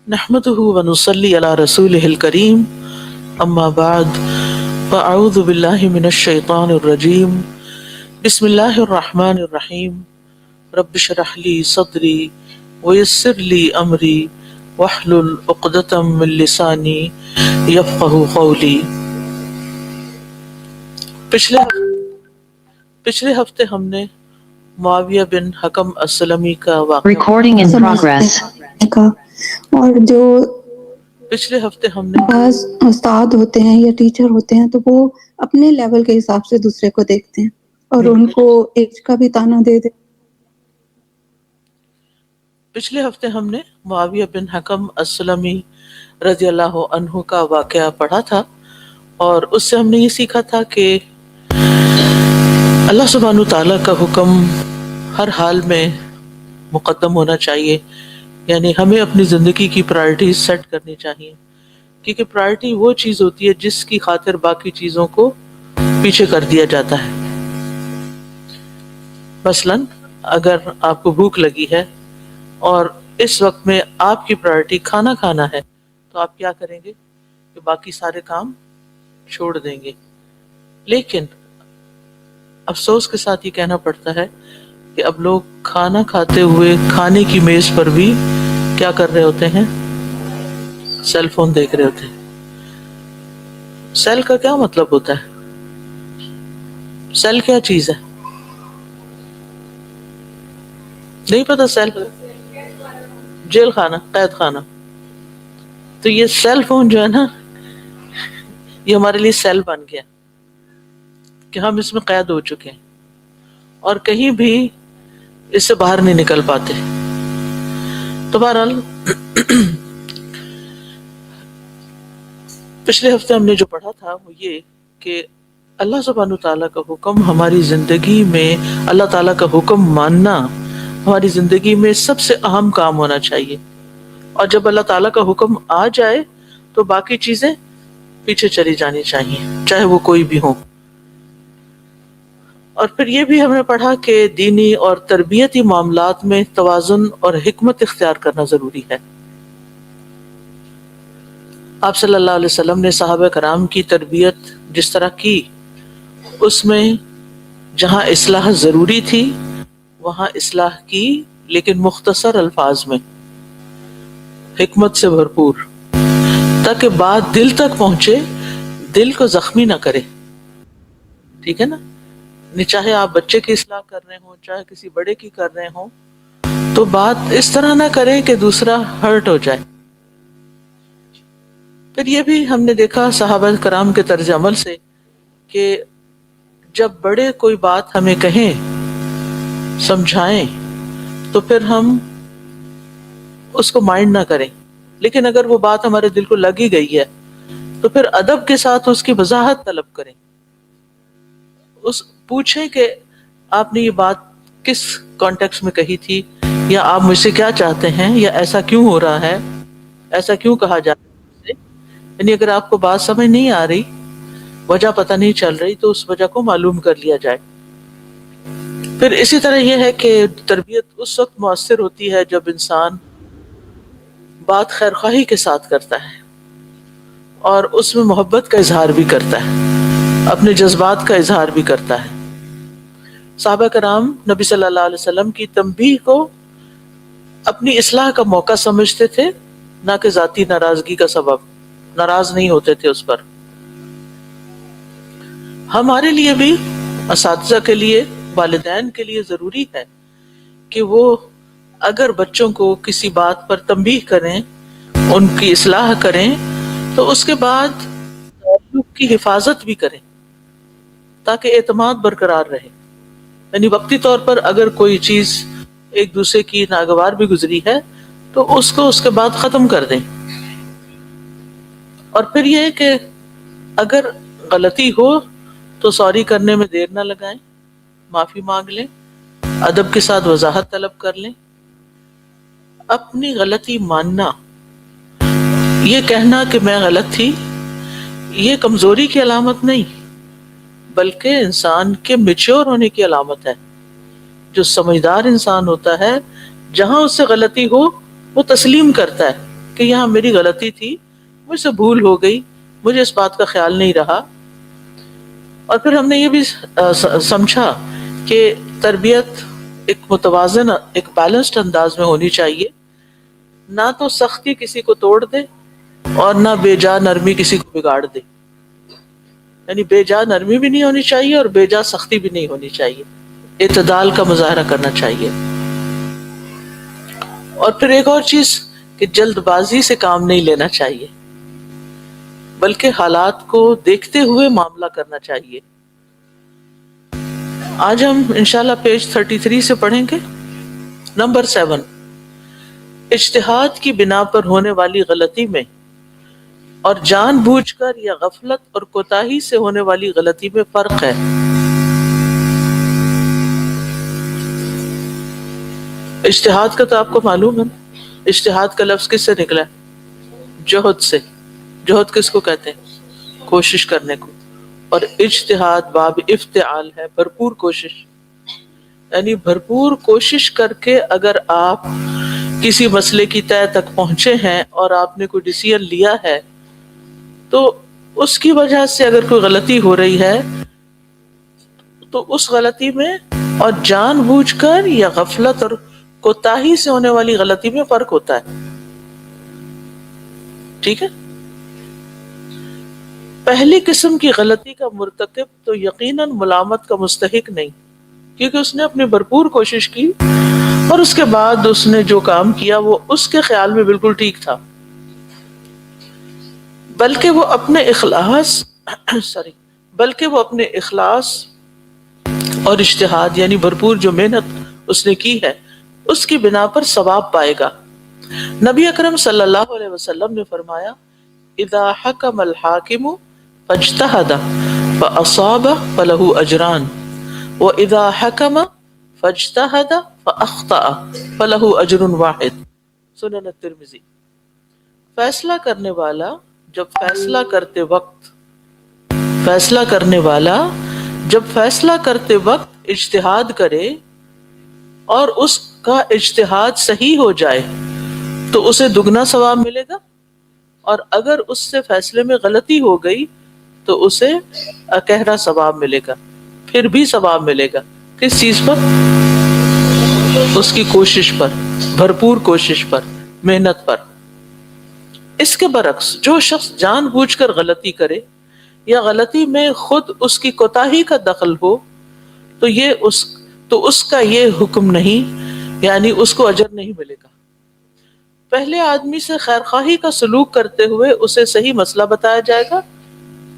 نحمده ونصلي على رسوله الكريم اما بعد فاعوذ بالله من الشيطان الرجيم بسم الله الرحمن الرحيم رب اشرح لي صدري ويسر لي امري واحلل عقدة من لساني يفقهوا قولي۔ پچھلے ہفتے ہم نے معاویہ بن حکم السلمی کا واقعہ Recording in progress. اور جو پچھلے ہفتے ہم نے بعض استاد ہوتے ہیں یا ٹیچر ہوتے ہیں تو وہ اپنے لیول کے حساب سے دوسرے کو دیکھتے ہیں اور ان کو ایج کا بھی تانا دے دے۔ پچھلے ہفتے ہم نے معاویہ بن حکم السلمی رضی اللہ عنہ کا واقعہ پڑھا تھا، اور اس سے ہم نے یہ سیکھا تھا کہ اللہ سبحانہ تعالیٰ کا حکم ہر حال میں مقدم ہونا چاہیے، یعنی ہمیں اپنی زندگی کی پرائرٹیز سیٹ کرنی چاہیے، کیونکہ پرائرٹی وہ چیز ہوتی ہے جس کی خاطر باقی چیزوں کو پیچھے کر دیا جاتا ہے۔ مثلاً اگر آپ کو بھوک لگی ہے اور اس وقت میں آپ کی پرائرٹی کھانا کھانا ہے تو آپ کیا کریں گے کہ باقی سارے کام چھوڑ دیں گے۔ لیکن افسوس کے ساتھ یہ کہنا پڑتا ہے کہ اب لوگ کھانا کھاتے ہوئے کھانے کی میز پر بھی کیا کر رہے ہوتے ہیں؟ سیل فون دیکھ رہے ہوتے ہیں۔ سیل کا کیا مطلب ہوتا ہے؟ سیل کیا چیز ہے؟ نہیں پتا؟ سیل جیل خانہ، قید خانہ۔ تو یہ سیل فون جو ہے نا، یہ ہمارے لیے سیل بن گیا کہ ہم اس میں قید ہو چکے ہیں اور کہیں بھی اس سے باہر نہیں نکل پاتے۔ تو بہرحال پچھلے ہفتے ہم نے جو پڑھا تھا وہ یہ کہ اللہ سبحانہ تعالیٰ کا حکم ہماری زندگی میں، اللہ تعالیٰ کا حکم ماننا ہماری زندگی میں سب سے اہم کام ہونا چاہیے، اور جب اللہ تعالیٰ کا حکم آ جائے تو باقی چیزیں پیچھے چلی جانی چاہیے، چاہے وہ کوئی بھی ہو۔ اور پھر یہ بھی ہم نے پڑھا کہ دینی اور تربیتی معاملات میں توازن اور حکمت اختیار کرنا ضروری ہے۔ آپ صلی اللہ علیہ وسلم نے صحابہ کرام کی تربیت جس طرح کی، اس میں جہاں اصلاح ضروری تھی وہاں اصلاح کی، لیکن مختصر الفاظ میں، حکمت سے بھرپور، تاکہ بات دل تک پہنچے، دل کو زخمی نہ کرے۔ ٹھیک ہے نا؟ چاہے آپ بچے کی اصلاح کر رہے ہوں، چاہے کسی بڑے کی کر رہے ہوں، تو بات اس طرح نہ کریں کہ دوسرا ہرٹ ہو جائے۔ پھر یہ بھی ہم نے دیکھا صحابہ کرام کے طرز عمل سے کہ جب بڑے کوئی بات ہمیں کہیں، سمجھائیں، تو پھر ہم اس کو مائنڈ نہ کریں، لیکن اگر وہ بات ہمارے دل کو لگ ہی گئی ہے تو پھر ادب کے ساتھ اس کی وضاحت طلب کریں، پوچھیں کہ آپ نے یہ بات کس کانٹیکسٹ میں کہی تھی، یا آپ مجھ سے کیا چاہتے ہیں، یا ایسا کیوں ہو رہا ہے، ایسا کیوں کہا جاتا ہے۔ یعنی اگر آپ کو بات سمجھ نہیں آ رہی، وجہ پتہ نہیں چل رہی، تو اس وجہ کو معلوم کر لیا جائے۔ پھر اسی طرح یہ ہے کہ تربیت اس وقت مؤثر ہوتی ہے جب انسان بات خیر خواہی کے ساتھ کرتا ہے اور اس میں محبت کا اظہار بھی کرتا ہے، اپنے جذبات کا اظہار بھی کرتا ہے۔ صحابہ کرام نبی صلی اللہ علیہ وسلم کی تنبیہ کو اپنی اصلاح کا موقع سمجھتے تھے، نہ کہ ذاتی ناراضگی کا سبب، ناراض نہیں ہوتے تھے اس پر۔ ہمارے لیے بھی، اساتذہ کے لیے، والدین کے لیے ضروری ہے کہ وہ اگر بچوں کو کسی بات پر تنبیہ کریں، ان کی اصلاح کریں، تو اس کے بعد تعلق کی حفاظت بھی کریں تاکہ اعتماد برقرار رہے۔ یعنی وقتی طور پر اگر کوئی چیز ایک دوسرے کی ناگوار بھی گزری ہے تو اس کو اس کے بعد ختم کر دیں۔ اور پھر یہ ہے کہ اگر غلطی ہو تو سوری کرنے میں دیر نہ لگائیں، معافی مانگ لیں، ادب کے ساتھ وضاحت طلب کر لیں۔ اپنی غلطی ماننا، یہ کہنا کہ میں غلط تھی، یہ کمزوری کی علامت نہیں بلکہ انسان کے میچور ہونے کی علامت ہے۔ جو سمجھدار انسان ہوتا ہے، جہاں اس سے غلطی ہو وہ تسلیم کرتا ہے کہ یہاں میری غلطی تھی، مجھ سے بھول ہو گئی، مجھے اس بات کا خیال نہیں رہا. اور پھر ہم نے یہ بھی سمجھا کہ تربیت ایک متوازن، ایک بیلنسڈ انداز میں ہونی چاہیے، نہ تو سختی کسی کو توڑ دے اور نہ بے جا نرمی کسی کو بگاڑ دے. یعنی بے جا نرمی بھی نہیں ہونی چاہیے اور بے جا سختی بھی نہیں ہونی چاہیے، اعتدال کا مظاہرہ کرنا چاہیے. اور پھر ایک اور چیز کہ جلد بازی سے کام نہیں لینا چاہیے، بلکہ حالات کو دیکھتے ہوئے معاملہ کرنا چاہیے. آج ہم انشاءاللہ پیج 33 سے پڑھیں گے. نمبر 7، اجتہاد کی بنا پر ہونے والی غلطی میں اور جان بوجھ کر یا غفلت اور کوتاہی سے ہونے والی غلطی میں فرق ہے. اجتہاد کا تو آپ کو معلوم ہے نا، اجتہاد کا لفظ کس سے نکلا ہے؟ جہد سے. جہد کس کو کہتے ہیں؟ کوشش کرنے کو. اور اجتہاد باب افتعال ہے، بھرپور کوشش. یعنی بھرپور کوشش کر کے اگر آپ کسی مسئلے کی تہہ تک پہنچے ہیں اور آپ نے کوئی ڈیسیژن لیا ہے، تو اس کی وجہ سے اگر کوئی غلطی ہو رہی ہے تو اس غلطی میں اور جان بوجھ کر یا غفلت اور کوتاہی سے ہونے والی غلطی میں فرق ہوتا ہے. ٹھیک ہے؟ پہلی قسم کی غلطی کا مرتکب تو یقیناً ملامت کا مستحق نہیں، کیونکہ اس نے اپنی بھرپور کوشش کی اور اس کے بعد اس نے جو کام کیا وہ اس کے خیال میں بالکل ٹھیک تھا، بلکہ وہ اپنے اخلاص اور اجتہاد یعنی بھرپور جو محنت اس نے کی ہے اس کی بنا پر ثواب پائے گا. نبی اکرم صلی اللہ علیہ وسلم نے فرمایا، اذا حکم الحاکم فاجتہد فاصاب فلہ اجران واذا حکم فاجتہد فاخطأ فلہ اجر واحد. سنن الترمذی. فیصلہ کرنے والا جب فیصلہ کرتے وقت اجتہاد کرے اور اس کا اجتہاد صحیح ہو جائے تو اسے دگنا ثواب ملے گا، اور اگر اس سے فیصلے میں غلطی ہو گئی تو اسے اکہرا ثواب ملے گا. پھر بھی ثواب ملے گا کس چیز پر؟ اس کی کوشش پر، بھرپور کوشش پر، محنت پر. اس کے برعکس جو شخص جان بوجھ کر غلطی کرے یا غلطی میں خود اس کی کوتاہی کا دخل ہو تو اس کا یہ حکم نہیں، یعنی اس کو اجر نہیں ملے گا. پہلے آدمی سے خیرخواہی کا سلوک کرتے ہوئے اسے صحیح مسئلہ بتایا جائے گا.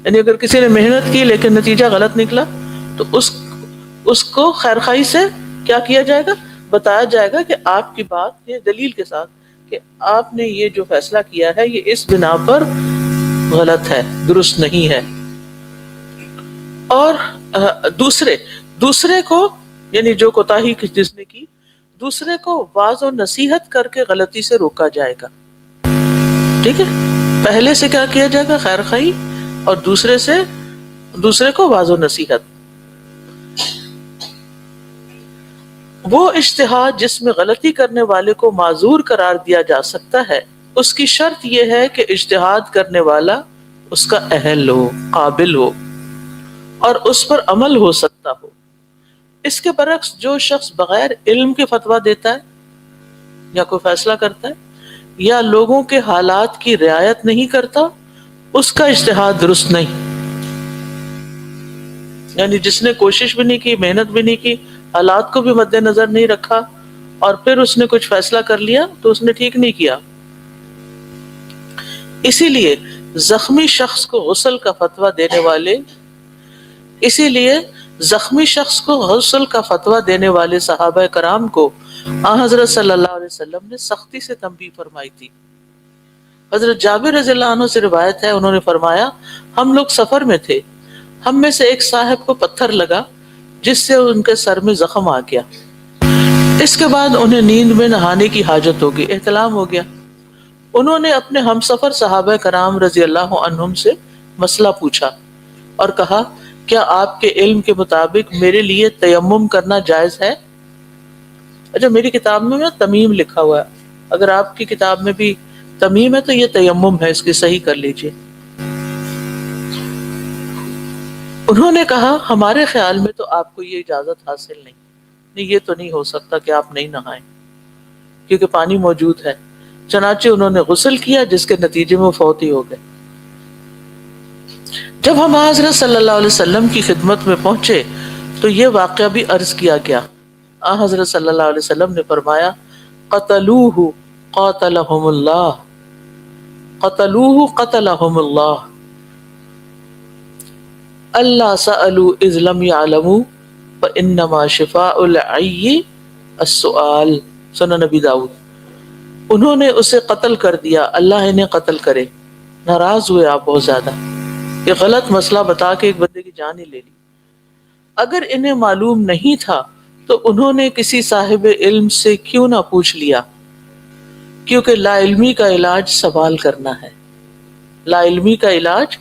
یعنی اگر کسی نے محنت کی لیکن نتیجہ غلط نکلا تو اس کو خیرخواہی سے کیا کیا جائے گا؟ بتایا جائے گا کہ آپ کی بات یہ دلیل کے ساتھ کہ آپ نے یہ جو فیصلہ کیا ہے یہ اس بنا پر غلط ہے، درست نہیں ہے. اور دوسرے کو یعنی جو کوتاہی جس نے کی، دوسرے کو واعظ و نصیحت کر کے غلطی سے روکا جائے گا. ٹھیک ہے؟ پہلے سے کیا کیا جائے گا؟ خیر خواہی، اور دوسرے کو واعظ و نصیحت. وہ اجتہاد جس میں غلطی کرنے والے کو معذور قرار دیا جا سکتا ہے، اس کی شرط یہ ہے کہ اجتہاد کرنے والا اس کا اہل ہو، قابل ہو اور اس پر عمل ہو سکتا ہو. اس کے برعکس جو شخص بغیر علم کے فتویٰ دیتا ہے یا کوئی فیصلہ کرتا ہے یا لوگوں کے حالات کی رعایت نہیں کرتا، اس کا اجتہاد درست نہیں. یعنی جس نے کوشش بھی نہیں کی، محنت بھی نہیں کی، حالات کو بھی مد نظر نہیں رکھا اور پھر اس نے کچھ فیصلہ کر لیا تو اس نے ٹھیک نہیں کیا. اسی لیے زخمی شخص کو غسل کا فتویٰ دینے والے صحابہ کرام کو حضرت صلی اللہ علیہ وسلم نے سختی سے تنبیہ فرمائی تھی. حضرت جابر رضی اللہ عنہ سے روایت ہے، انہوں نے فرمایا، ہم لوگ سفر میں تھے، ہم میں سے ایک صاحب کو پتھر لگا جس سے ان کے سر میں زخم آ گیا. اس کے بعد انہیں نیند میں نہانے کی حاجت ہوگی، احتلام ہو گیا. انہوں نے اپنے ہم سفر صحابہ کرام رضی اللہ عنہم سے مسئلہ پوچھا اور کہا، کیا آپ کے علم کے مطابق میرے لیے تیمم کرنا جائز ہے؟ اچھا، میری کتاب میں تمیم لکھا ہوا ہے، اگر آپ کی کتاب میں بھی تمیم ہے تو یہ تیمم ہے، اس کی صحیح کر لیجئے۔ انہوں نے کہا ہمارے خیال میں تو آپ کو یہ اجازت حاصل نہیں، یہ تو نہیں ہو سکتا کہ آپ نہیں نہائیں کیونکہ پانی موجود ہے۔ چنانچہ انہوں نے غسل کیا جس کے نتیجے میں وہ فوت ہی ہو گئے۔ جب ہم حضرت صلی اللہ علیہ وسلم کی خدمت میں پہنچے تو یہ واقعہ بھی عرض کیا گیا۔ حضرت صلی اللہ علیہ وسلم نے فرمایا قتلوہ قاتلہم اللہ، قتلوہ قتلہم اللہ، اللہ سألوا اذ لم يعلموا فانما شفاء العی السؤال، سنن نبی داؤد۔ انہوں نے اسے قتل کر دیا، اللہ انہیں قتل کرے۔ ناراض ہوئے آپ بہت زیادہ، یہ غلط مسئلہ بتا کے ایک بندے کی جان ہی لے لی۔ اگر انہیں معلوم نہیں تھا تو انہوں نے کسی صاحب علم سے کیوں نہ پوچھ لیا، کیونکہ لا علمی کا علاج سوال کرنا ہے، لا علمی کا علاج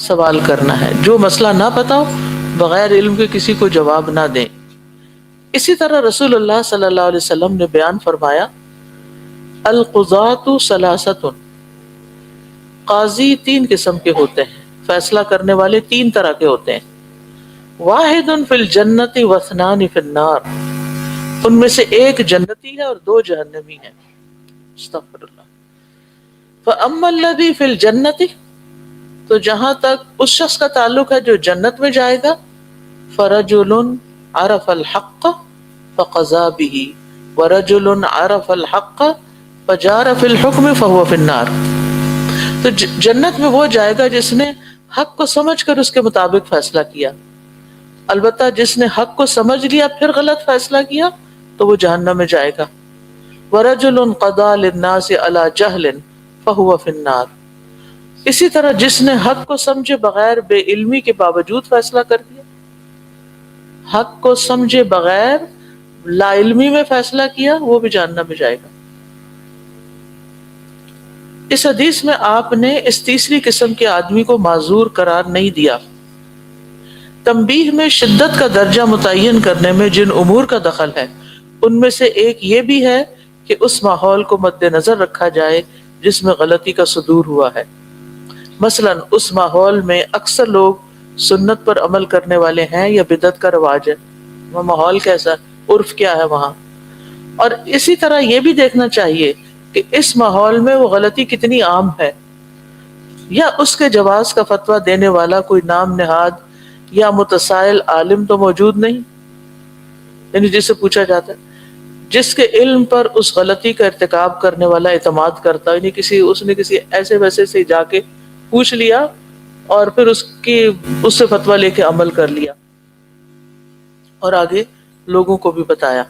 سوال کرنا ہے۔ جو مسئلہ نہ پتا ہو بغیر علم کے کسی کو جواب نہ دیں۔ اسی طرح رسول اللہ صلی اللہ علیہ وسلم نے بیان فرمایا القضاۃ ثلاثۃ، قاضی تین قسم کے ہوتے ہیں، فیصلہ کرنے والے تین طرح کے ہوتے ہیں۔ واحد فی الجنت واثنان فی النار، ان میں سے ایک جنتی ہے اور دو جہنمی ہیں۔ استغفر اللہ۔ فاما الذی فی الجنت، تو جہاں تک اس شخص کا تعلق ہے جو جنت میں جائے گا، فرجل عرف الحق فقضى به ورجل عرف الحق فجار فی الحکم فهو فی النار، تو جنت میں وہ جائے گا جس نے حق کو سمجھ کر اس کے مطابق فیصلہ کیا، البتہ جس نے حق کو سمجھ لیا پھر غلط فیصلہ کیا تو وہ جہنم میں جائے گا۔ ورجل قضى للناس على جهل فهو في النار، اسی طرح جس نے حق کو سمجھے بغیر بے علمی کے باوجود فیصلہ کر دیا، حق کو سمجھے بغیر لا علمی میں فیصلہ کیا، وہ بھی جہنم میں جائے گا۔ اس حدیث میں آپ نے اس تیسری قسم کے آدمی کو معذور قرار نہیں دیا۔ تنبیہ میں شدت کا درجہ متعین کرنے میں جن امور کا دخل ہے ان میں سے ایک یہ بھی ہے کہ اس ماحول کو مد نظر رکھا جائے جس میں غلطی کا صدور ہوا ہے۔ مثلا اس ماحول میں اکثر لوگ سنت پر عمل کرنے والے ہیں یا بدعت کا رواج ہے، وہ ماحول کیسا، عرف کیا ہے وہاں، اور اسی طرح یہ بھی دیکھنا چاہیے کہ اس ماحول میں وہ غلطی کتنی عام ہے، یا اس کے جواز کا فتویٰ دینے والا کوئی نام نہاد یا متسائل عالم تو موجود نہیں، یعنی جس سے پوچھا جاتا ہے، جس کے علم پر اس غلطی کا ارتکاب کرنے والا اعتماد کرتا، یعنی اس نے کسی ایسے ویسے سے جا کے پوچھ لیا اور پھر اس سے فتویٰ لے کے عمل کر لیا اور آگے لوگوں کو بھی بتایا۔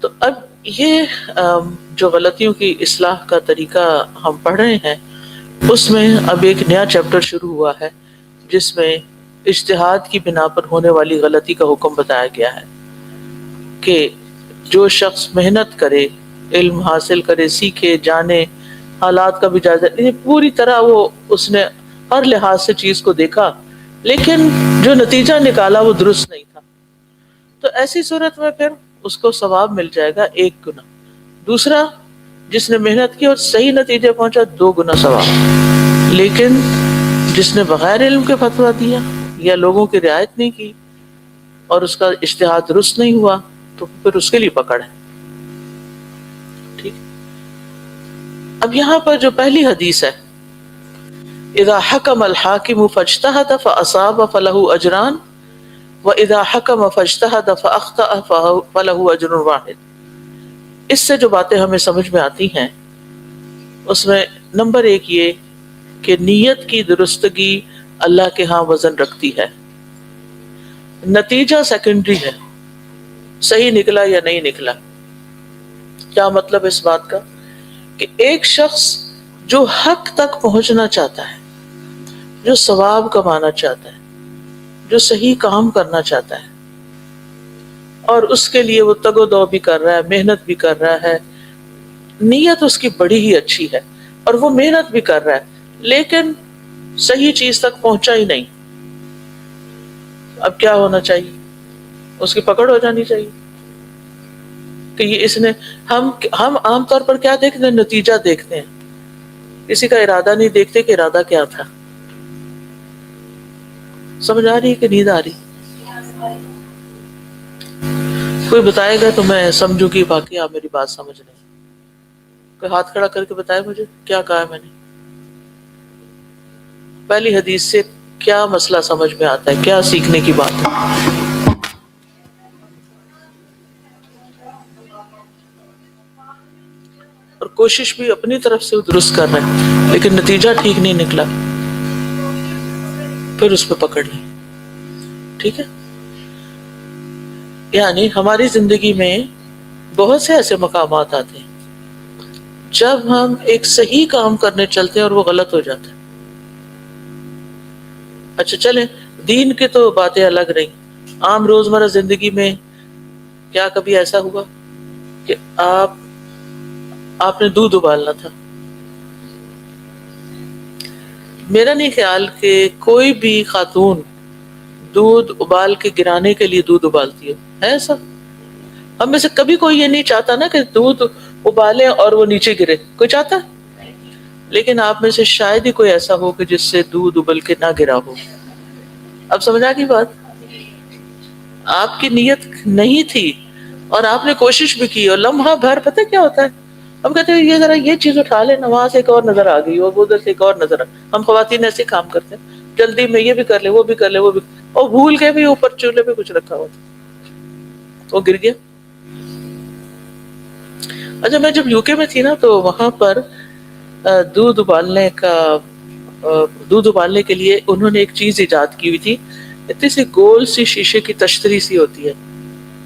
تو اب یہ جو غلطیوں کی اصلاح کا طریقہ ہم پڑھ رہے ہیں اس میں اب ایک نیا چیپٹر شروع ہوا ہے جس میں اجتہاد کی بنا پر ہونے والی غلطی کا حکم بتایا گیا ہے کہ جو شخص محنت کرے، علم حاصل کرے، سیکھے، جانے، حالات کا بھی جائزہ، پوری طرح وہ اس نے ہر لحاظ سے چیز کو دیکھا لیکن جو نتیجہ نکالا وہ درست نہیں تھا، تو ایسی صورت میں پھر اس کو ثواب مل جائے گا 1 گنا، دوسرا جس نے محنت کی اور صحیح نتیجے پہنچا 2 گنا ثواب، لیکن جس نے بغیر علم کے فتویٰ دیا یا لوگوں کی رعایت نہیں کی اور اس کا اجتہاد درست نہیں ہوا تو پھر اس کے لیے پکڑ ہے۔ ٹھیک، اب یہاں پر جو پہلی حدیث ہے اذا حکم الحاکم فاجتہد فاصاب فلہ اجران واذا حکم فاجتہد فاخطأ فلہ اجر واحد، اس سے جو باتیں ہمیں سمجھ میں آتی ہیں اس میں نمبر 1 یہ کہ نیت کی درستگی اللہ کے ہاں وزن رکھتی ہے، نتیجہ سیکنڈری ہے، صحیح نکلا یا نہیں نکلا۔ کیا مطلب اس بات کا کہ ایک شخص جو حق تک پہنچنا چاہتا ہے، جو ثواب کمانا چاہتا ہے، جو صحیح کام کرنا چاہتا ہے اور اس کے لیے وہ تگ و دو بھی کر رہا ہے، محنت بھی کر رہا ہے، نیت اس کی بڑی ہی اچھی ہے اور وہ محنت بھی کر رہا ہے لیکن صحیح چیز تک پہنچا ہی نہیں، اب کیا ہونا چاہیے؟ اس کی پکڑ ہو جانی چاہیے۔ کہ یہ اس نے ہم عام طور پر کیا دیکھتے ہیں؟ نتیجہ دیکھتے ہیں، کسی کا ارادہ نہیں دیکھتے کہ ارادہ کیا تھا. سمجھ آ رہی ہے کہ نیند آ رہی؟ کوئی بتائے گا تو میں سمجھوں گی، باقی آپ میری بات سمجھ رہے ہیں. کوئی ہاتھ کھڑا کر کے بتائے مجھے کیا کہا ہے میں نے. پہلی حدیث سے کیا مسئلہ سمجھ میں آتا ہے، کیا سیکھنے کی بات ہے؟ اور کوشش بھی اپنی طرف سے درست کر رہے ہیں لیکن نتیجہ ٹھیک نہیں نکلا، پھر اس پہ پکڑ لیں. ٹھیک ہے. یعنی ہماری زندگی میں بہت سے ایسے مقامات آتے ہیں جب ہم ایک صحیح کام کرنے چلتے ہیں اور وہ غلط ہو جاتا ہے. اچھا چلیں، دین کے تو باتیں الگ رہی. عام روزمرہ زندگی میں کیا کبھی ایسا ہوا کہ آپ نے دودھ ابالنا تھا؟ میرا نہیں خیال کہ کوئی بھی خاتون دودھ ابال کے گرانے کے لیے دودھ ابالتی ہے ایسا؟ ہم میں سے کبھی کوئی یہ نہیں چاہتا نا کہ دودھ ابالے اور وہ نیچے گرے. کوئی چاہتا؟ لیکن آپ میں سے شاید ہی کوئی ایسا ہو کہ جس سے دودھ ابل کے نہ گرا ہو. اب سمجھ آ گئی بات؟ آپ کی نیت نہیں تھی اور آپ نے کوشش بھی کی، اور لمحہ بھر پتہ کیا ہوتا ہے، ہم کہتے ہیں یہ ذرا یہ چیز اٹھا لینا، وہاں سے ایک اور نظر آ گئی اور ادھر سے ایک اور نظر ہم خواتین ایسے کام کرتے ہیں، جلدی میں یہ بھی کر لے وہ بھی کر لے وہ بھی، اور بھول کے بھی اوپر چولہے پہ کچھ رکھا ہوا تھا وہ گر گیا. اچھا میں جب یو کے میں تھی نا تو وہاں پر دودھ ابالنے کے لیے انہوں نے ایک چیز ایجاد کی ہوئی تھی، اتنی سی گول سی شیشے کی تشتری سی ہوتی ہے،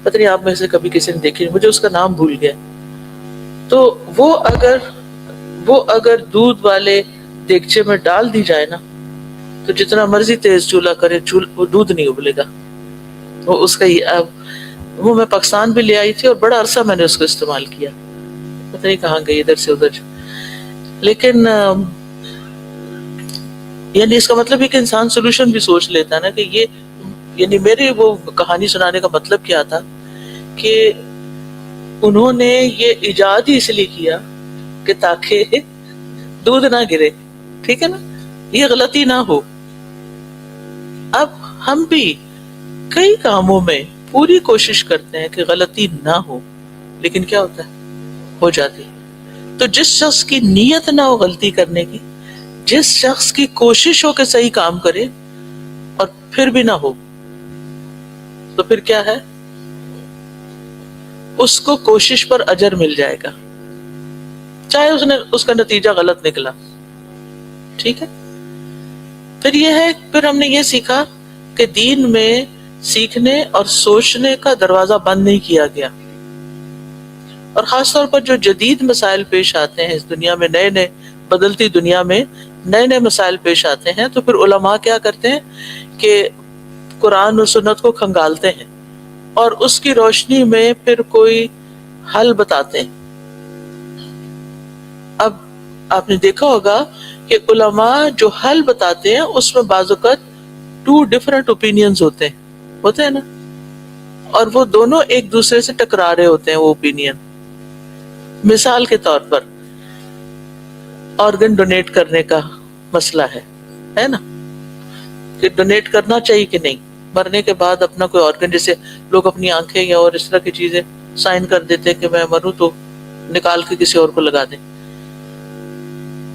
پتہ نہیں آپ میں سے کبھی کسی نے دیکھی، مجھے اس کا نام بھول گیا. تو وہ اگر دودھ والے دیگچے میں ڈال دی جائے نا تو جتنا مرضی تیز چولہا کرے وہ دودھ نہیں ابلے گا. وہ اس کا وہ میں پاکستان بھی لے آئی تھی اور بڑا عرصہ میں نے اس کو استعمال کیا، پتہ نہیں کہاں گئی ادھر سے ادھر. لیکن یعنی اس کا مطلب ہے کہ انسان سولوشن بھی سوچ لیتا ہے نا کہ یہ، یعنی میری وہ کہانی سنانے کا مطلب کیا تھا کہ انہوں نے یہ ایجاد ہی اس لیے کیا کہ تاکہ دودھ نہ گرے. ٹھیک ہے نا، یہ غلطی نہ ہو. اب ہم بھی کئی کاموں میں پوری کوشش کرتے ہیں کہ غلطی نہ ہو، لیکن کیا ہوتا ہے، ہو جاتی. تو جس شخص کی نیت نہ ہو غلطی کرنے کی، جس شخص کی کوشش ہو کہ صحیح کام کرے اور پھر بھی نہ ہو، تو پھر کیا ہے، اس کو کوشش پر اجر مل جائے گا چاہے اس کا نتیجہ غلط نکلا. ٹھیک ہے. پھر یہ ہے، پھر ہم نے یہ سیکھا کہ دین میں سیکھنے اور سوچنے کا دروازہ بند نہیں کیا گیا، اور خاص طور پر جو جدید مسائل پیش آتے ہیں اس دنیا میں، نئے بدلتی دنیا میں نئے مسائل پیش آتے ہیں، تو پھر علماء کیا کرتے ہیں کہ قرآن اور سنت کو کھنگالتے ہیں اور اس کی روشنی میں پھر کوئی حل بتاتے ہیں. اب آپ نے دیکھا ہوگا کہ علماء جو حل بتاتے ہیں اس میں بعض اوقات 2 ڈفرنٹ اوپینینز ہوتے ہیں نا، اور وہ دونوں ایک دوسرے سے ٹکرا رہے ہوتے ہیں وہ اوپینین. مثال کے طور پر آرگن ڈونیٹ کرنے کا مسئلہ ہے نا، کہ ڈونیٹ کرنا چاہیے کہ نہیں، مرنے کے بعد اپنا کوئی آرگن، جیسے لوگ اپنی آنکھیں یا اور اس طرح کی چیزیں سائن کر دیتے کہ میں مروں تو نکال کے کسی اور کو لگا دیں.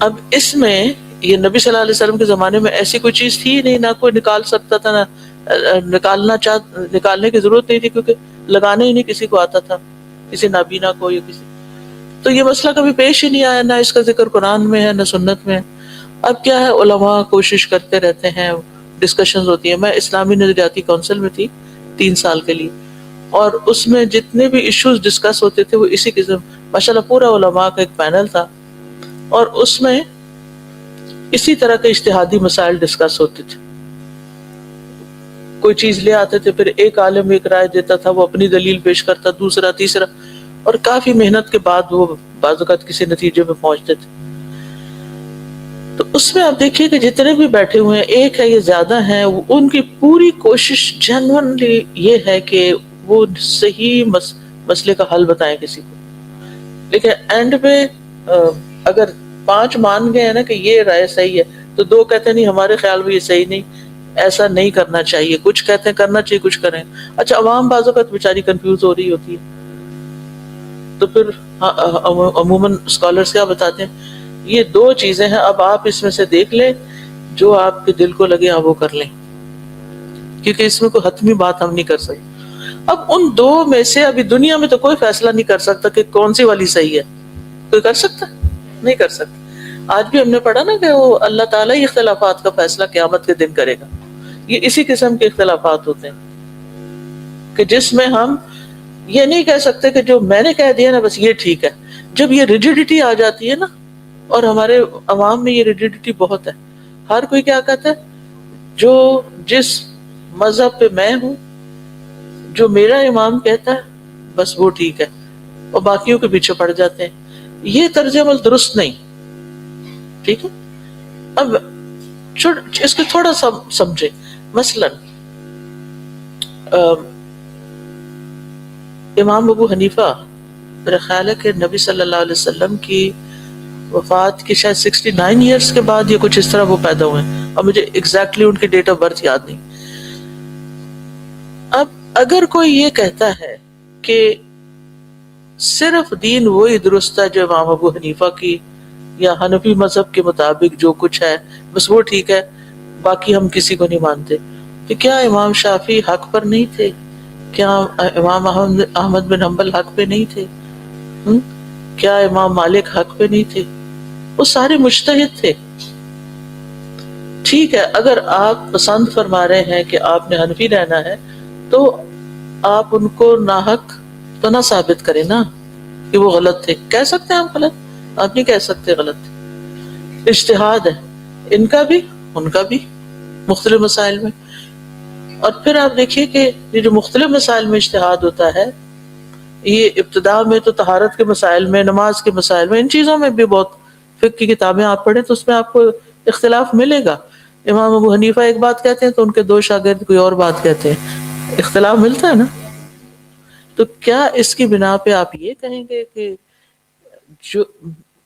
اب اس میں یہ نبی صلی اللہ علیہ وسلم کے زمانے میں ایسی کوئی چیز تھی نہیں، نہ کوئی نکال سکتا تھا، نہ نکالنے کی ضرورت نہیں تھی، کیونکہ لگانا ہی نہیں کسی کو آتا تھا، کسی نابینا کو یا کسی. تو یہ مسئلہ کبھی پیش ہی نہیں آیا، نہ اس کا ذکر قرآن میں ہے نہ سنت میں ہے. اب کیا ہے، علماء کوشش کرتے رہتے ہیں، ڈسکشنز ہوتی ہیں. میں اسلامی نظریاتی کونسل میں تھی 3 سال کے لیے، اور اس میں جتنے بھی ایشوز ڈسکس ہوتے تھے وہ اسی قسم، ماشاءاللہ پورا علماء کا ایک پینل تھا، اور اس میں اسی طرح کے اجتہادی مسائل ڈسکس ہوتے تھے. کوئی چیز لے آتے تھے، پھر ایک عالم ایک رائے دیتا تھا، وہ اپنی دلیل پیش کرتا، دوسرا تیسرا، اور کافی محنت کے بعد وہ بعض اوقات کسی نتیجے پہ پہنچتے تھے. تو اس میں آپ دیکھیے کہ جتنے بھی بیٹھے ہوئے ہیں، ایک ہے یہ زیادہ ہیں، ان کی پوری کوشش جنونلی یہ ہے کہ وہ صحیح مسئلے کا حل بتائیں کسی کو. لیکن اینڈ پہ اگر 5 مان گئے ہیں نا کہ یہ رائے صحیح ہے تو 2 کہتے ہیں نہیں ہمارے خیال میں یہ صحیح نہیں, ایسا نہیں کرنا چاہیے, کچھ کہتے ہیں کرنا چاہیے کچھ کریں. اچھا عوام بعض اوقات بیچاری کنفیوز ہو رہی ہوتی ہے تو پھر عموماً اسکالرس کیا بتاتے ہیں, یہ 2 چیزیں ہیں, اب آپ اس میں سے دیکھ لیں جو آپ کے دل کو لگے آپ وہ کر لیں, کیونکہ اس میں کوئی حتمی بات ہم نہیں کر سکتے. اب ان 2 میں سے ابھی دنیا میں تو کوئی فیصلہ نہیں کر سکتا کہ کون سی والی صحیح ہے. کوئی کر سکتا؟ نہیں کر سکتا. آج بھی ہم نے پڑھا نا کہ وہ اللہ تعالیٰ ہی اختلافات کا فیصلہ قیامت کے دن کرے گا. یہ اسی قسم کے اختلافات ہوتے ہیں کہ جس میں ہم یہ نہیں کہہ سکتے کہ جو میں نے کہہ دیا نا بس یہ ٹھیک ہے. جب یہ ریجیڈیٹی آ جاتی ہے نا, اور ہمارے عوام میں یہ ریجیڈیٹی بہت ہے, ہر کوئی کیا کہتا ہے جو جس مذہب پہ میں ہوں, جو میرا امام کہتا ہے بس وہ ٹھیک ہے, اور باقیوں کے پیچھے پڑ جاتے ہیں. یہ طرز عمل درست نہیں. ٹھیک ہے, اب اس کو تھوڑا سا سمجھے. مثلا امام ابو حنیفہ میرا خیال ہے کہ نبی صلی اللہ علیہ وسلم کی وفات کی شاید 69 ایئرس کے بعد یا کچھ اس طرح وہ پیدا ہوئے ہیں, اور مجھے ایگزیکٹلی ان کی ڈیٹ آف برتھ یاد نہیں. اب اگر کوئی یہ کہتا ہے کہ صرف دین وہی درست ہے جو امام ابو حنیفہ کی یا حنفی مذہب کے مطابق جو کچھ ہے بس وہ ٹھیک ہے, باقی ہم کسی کو نہیں مانتے, کہ کیا امام شافعی حق پر نہیں تھے؟ کیا امام احمد بن حنبل حق پہ نہیں تھے؟ کیا امام مالک حق پہ نہیں تھے؟ وہ سارے مجتہد تھے. ٹھیک ہے, اگر آپ پسند فرما رہے ہیں کہ آپ نے حنفی رہنا ہے تو آپ ان کو ناحق تو نہ ثابت کریں نا کہ وہ غلط تھے. کہہ سکتے ہیں آپ غلط, آپ نہیں کہہ سکتے غلط تھے. اجتہاد ہے ان کا بھی ان کا بھی مختلف مسائل میں. اور پھر آپ دیکھیے کہ یہ جو مختلف مسائل میں اجتہاد ہوتا ہے, یہ ابتدا میں تو طہارت کے مسائل میں, نماز کے مسائل میں, ان چیزوں میں بھی بہت فقہ کی کتابیں آپ پڑھیں تو اس میں آپ کو اختلاف ملے گا. امام ابو حنیفہ ایک بات کہتے ہیں تو ان کے 2 شاگرد کوئی اور بات کہتے ہیں, اختلاف ملتا ہے نا. تو کیا اس کی بنا پہ آپ یہ کہیں گے کہ جو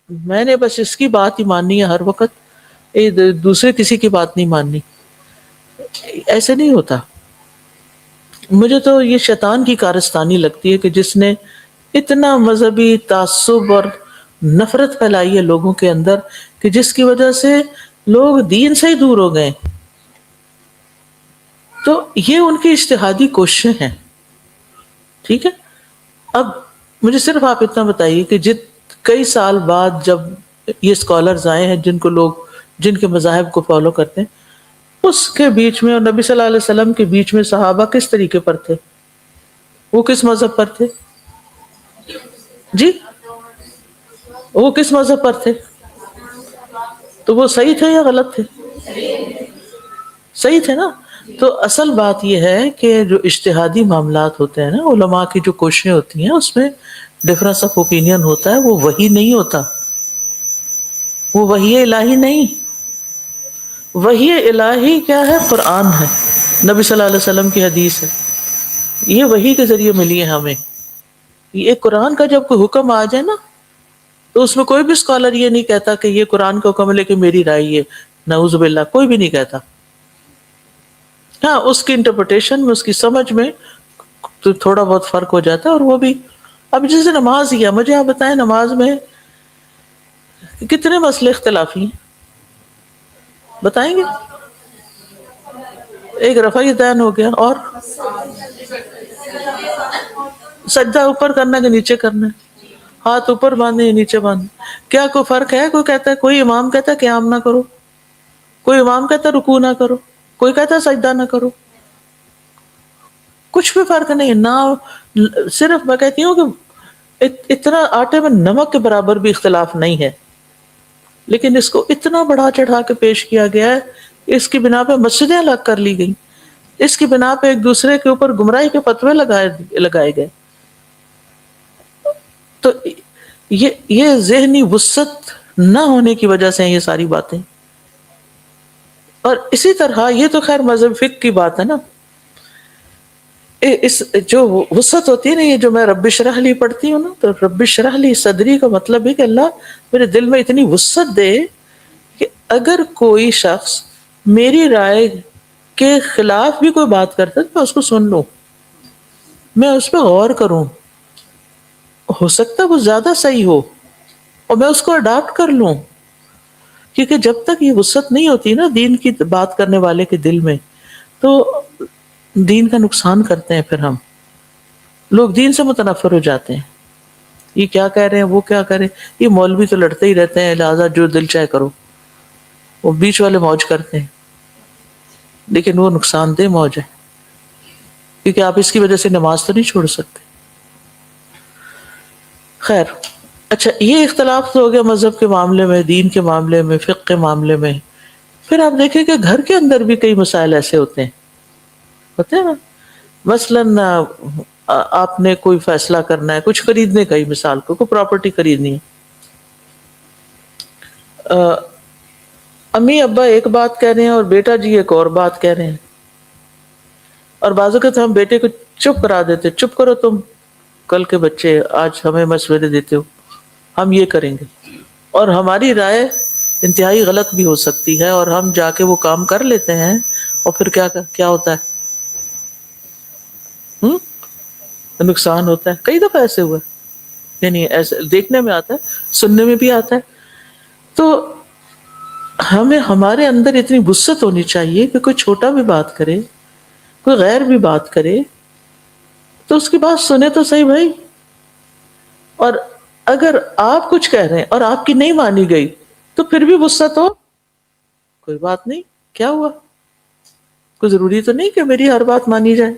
میں نے بس اس کی بات ہی ماننی ہے ہر وقت, دوسرے کسی کی بات نہیں ماننی؟ ایسے نہیں ہوتا. مجھے تو یہ شیطان کی کارستانی لگتی ہے کہ جس نے اتنا مذہبی تعصب اور نفرت پھیلائی ہے لوگوں کے اندر کہ جس کی وجہ سے لوگ دین سے ہی دور ہو گئے. تو یہ ان کی اجتہادی کوششیں ہیں. ٹھیک ہے, اب مجھے صرف آپ اتنا بتائیے کہ کئی سال بعد جب یہ اسکالرز آئے ہیں جن کو لوگ جن کے مذاہب کو فالو کرتے ہیں, اس کے بیچ میں اور نبی صلی اللہ علیہ وسلم کے بیچ میں صحابہ کس طریقے پر تھے؟ وہ کس مذہب پر تھے؟ جی وہ کس مذہب پر تھے؟ تو وہ صحیح تھے یا غلط تھے؟ صحیح تھے نا. تو اصل بات یہ ہے کہ جو اجتہادی معاملات ہوتے ہیں نا, علماء کی جو کوششیں ہوتی ہیں اس میں ڈفرنس آف اوپینین ہوتا ہے, وہ وحی نہیں ہوتا, وہ وحی الہی نہیں. وحی الہی کیا ہے؟ قرآن ہے, نبی صلی اللہ علیہ وسلم کی حدیث ہے, یہ وحی کے ذریعے ملی ہے ہمیں. یہ قرآن کا جب کوئی حکم آ جائے نا تو اس میں کوئی بھی اسکالر یہ نہیں کہتا کہ یہ قرآن کا حکم ہے لیکن میری رائے یہ, نعوذ باللہ, کوئی بھی نہیں کہتا. ہاں اس کی انٹرپریٹیشن میں, اس کی سمجھ میں تو تھوڑا بہت فرق ہو جاتا ہے, اور وہ بھی. اب جیسے نماز ہی ہے, مجھے آپ بتائیں نماز میں کتنے مسئلے اختلافی ہیں, بتائیں گے؟ ایک رفع یدین ہو گیا, اور سجدہ اوپر کرنا کہ نیچے کرنا ہے, ہاتھ اوپر باندھے یا نیچے باندھے, کیا کوئی فرق ہے؟ کوئی کہتا ہے, کوئی امام کہتا ہے قیام نہ کرو, کوئی امام کہتا ہے رکوع نہ کرو, کوئی کہتا ہے سجدہ نہ کرو. کچھ بھی فرق نہیں نہ. صرف میں کہتی ہوں کہ اتنا آٹے میں نمک کے برابر بھی اختلاف نہیں ہے, لیکن اس کو اتنا بڑا چڑھا کے پیش کیا گیا ہے, اس کی بنا پہ مسجدیں الگ کر لی گئی, اس کی بنا پہ ایک دوسرے کے اوپر گمراہی کے فتوے لگائے گئے. تو یہ ذہنی وسعت نہ ہونے کی وجہ سے ہیں یہ ساری باتیں. اور اسی طرح یہ تو خیر مذہب فقہ کی بات ہے نا, اس جو وسعت ہوتی ہے نا، یہ جو میں رب اشرح لی پڑھتی ہوں نا، تو رب اشرح لی صدری کا مطلب ہے کہ اللہ میرے دل میں اتنی وسعت دے کہ اگر کوئی شخص میری رائے کے خلاف بھی کوئی بات کرتا ہے تو میں اس کو سن لوں، میں اس پہ غور کروں، ہو سکتا ہے وہ زیادہ صحیح ہو اور میں اس کو اڈاپٹ کر لوں. کیونکہ جب تک یہ وسعت نہیں ہوتی نا دین کی بات کرنے والے کے دل میں، تو دین کا نقصان کرتے ہیں. پھر ہم لوگ دین سے متنفر ہو جاتے ہیں، یہ کیا کہہ رہے ہیں، وہ کیا کہہ رہے ہیں، یہ مولوی تو لڑتے ہی رہتے ہیں لہٰذا جو دل چاہے کرو. وہ بیچ والے موج کرتے ہیں، لیکن وہ نقصان دہ موج ہے، کیونکہ آپ اس کی وجہ سے نماز تو نہیں چھوڑ سکتے. خیر، اچھا یہ اختلاف تو ہو گیا مذہب کے معاملے میں، دین کے معاملے میں، فقہ کے معاملے میں. پھر آپ دیکھیں کہ گھر کے اندر بھی کئی مسائل ایسے ہوتے ہیں نا. مثلاً آپ نے کوئی فیصلہ کرنا ہے، کچھ خریدنے کا ہی، مثال کو کوئی پراپرٹی خریدنی ہے. امی ابا ایک بات کہہ رہے ہیں اور بیٹا جی ایک اور بات کہہ رہے ہیں، اور بعض اوقات ہم بیٹے کو چپ کرا دیتے، چپ کرو تم، کل کے بچے آج ہمیں مشورے دیتے ہو، ہم یہ کریں گے. اور ہماری رائے انتہائی غلط بھی ہو سکتی ہے، اور ہم جا کے وہ کام کر لیتے ہیں، اور پھر کیا ہوتا ہے، نقصان ہوتا ہے. کئی دفعہ ایسے ہوا، یعنی ایسے دیکھنے میں آتا ہے، سننے میں بھی آتا ہے. تو ہمیں ہمارے اندر اتنی وسعت ہونی چاہیے کہ کوئی چھوٹا بھی بات کرے، کوئی غیر بھی بات کرے، تو اس کی بات سنے تو صحیح بھائی. اور اگر آپ کچھ کہہ رہے ہیں اور آپ کی نہیں مانی گئی تو پھر بھی وسعت ہو، کوئی بات نہیں، کیا ہوا، کوئی ضروری تو نہیں کہ میری ہر بات مانی جائے.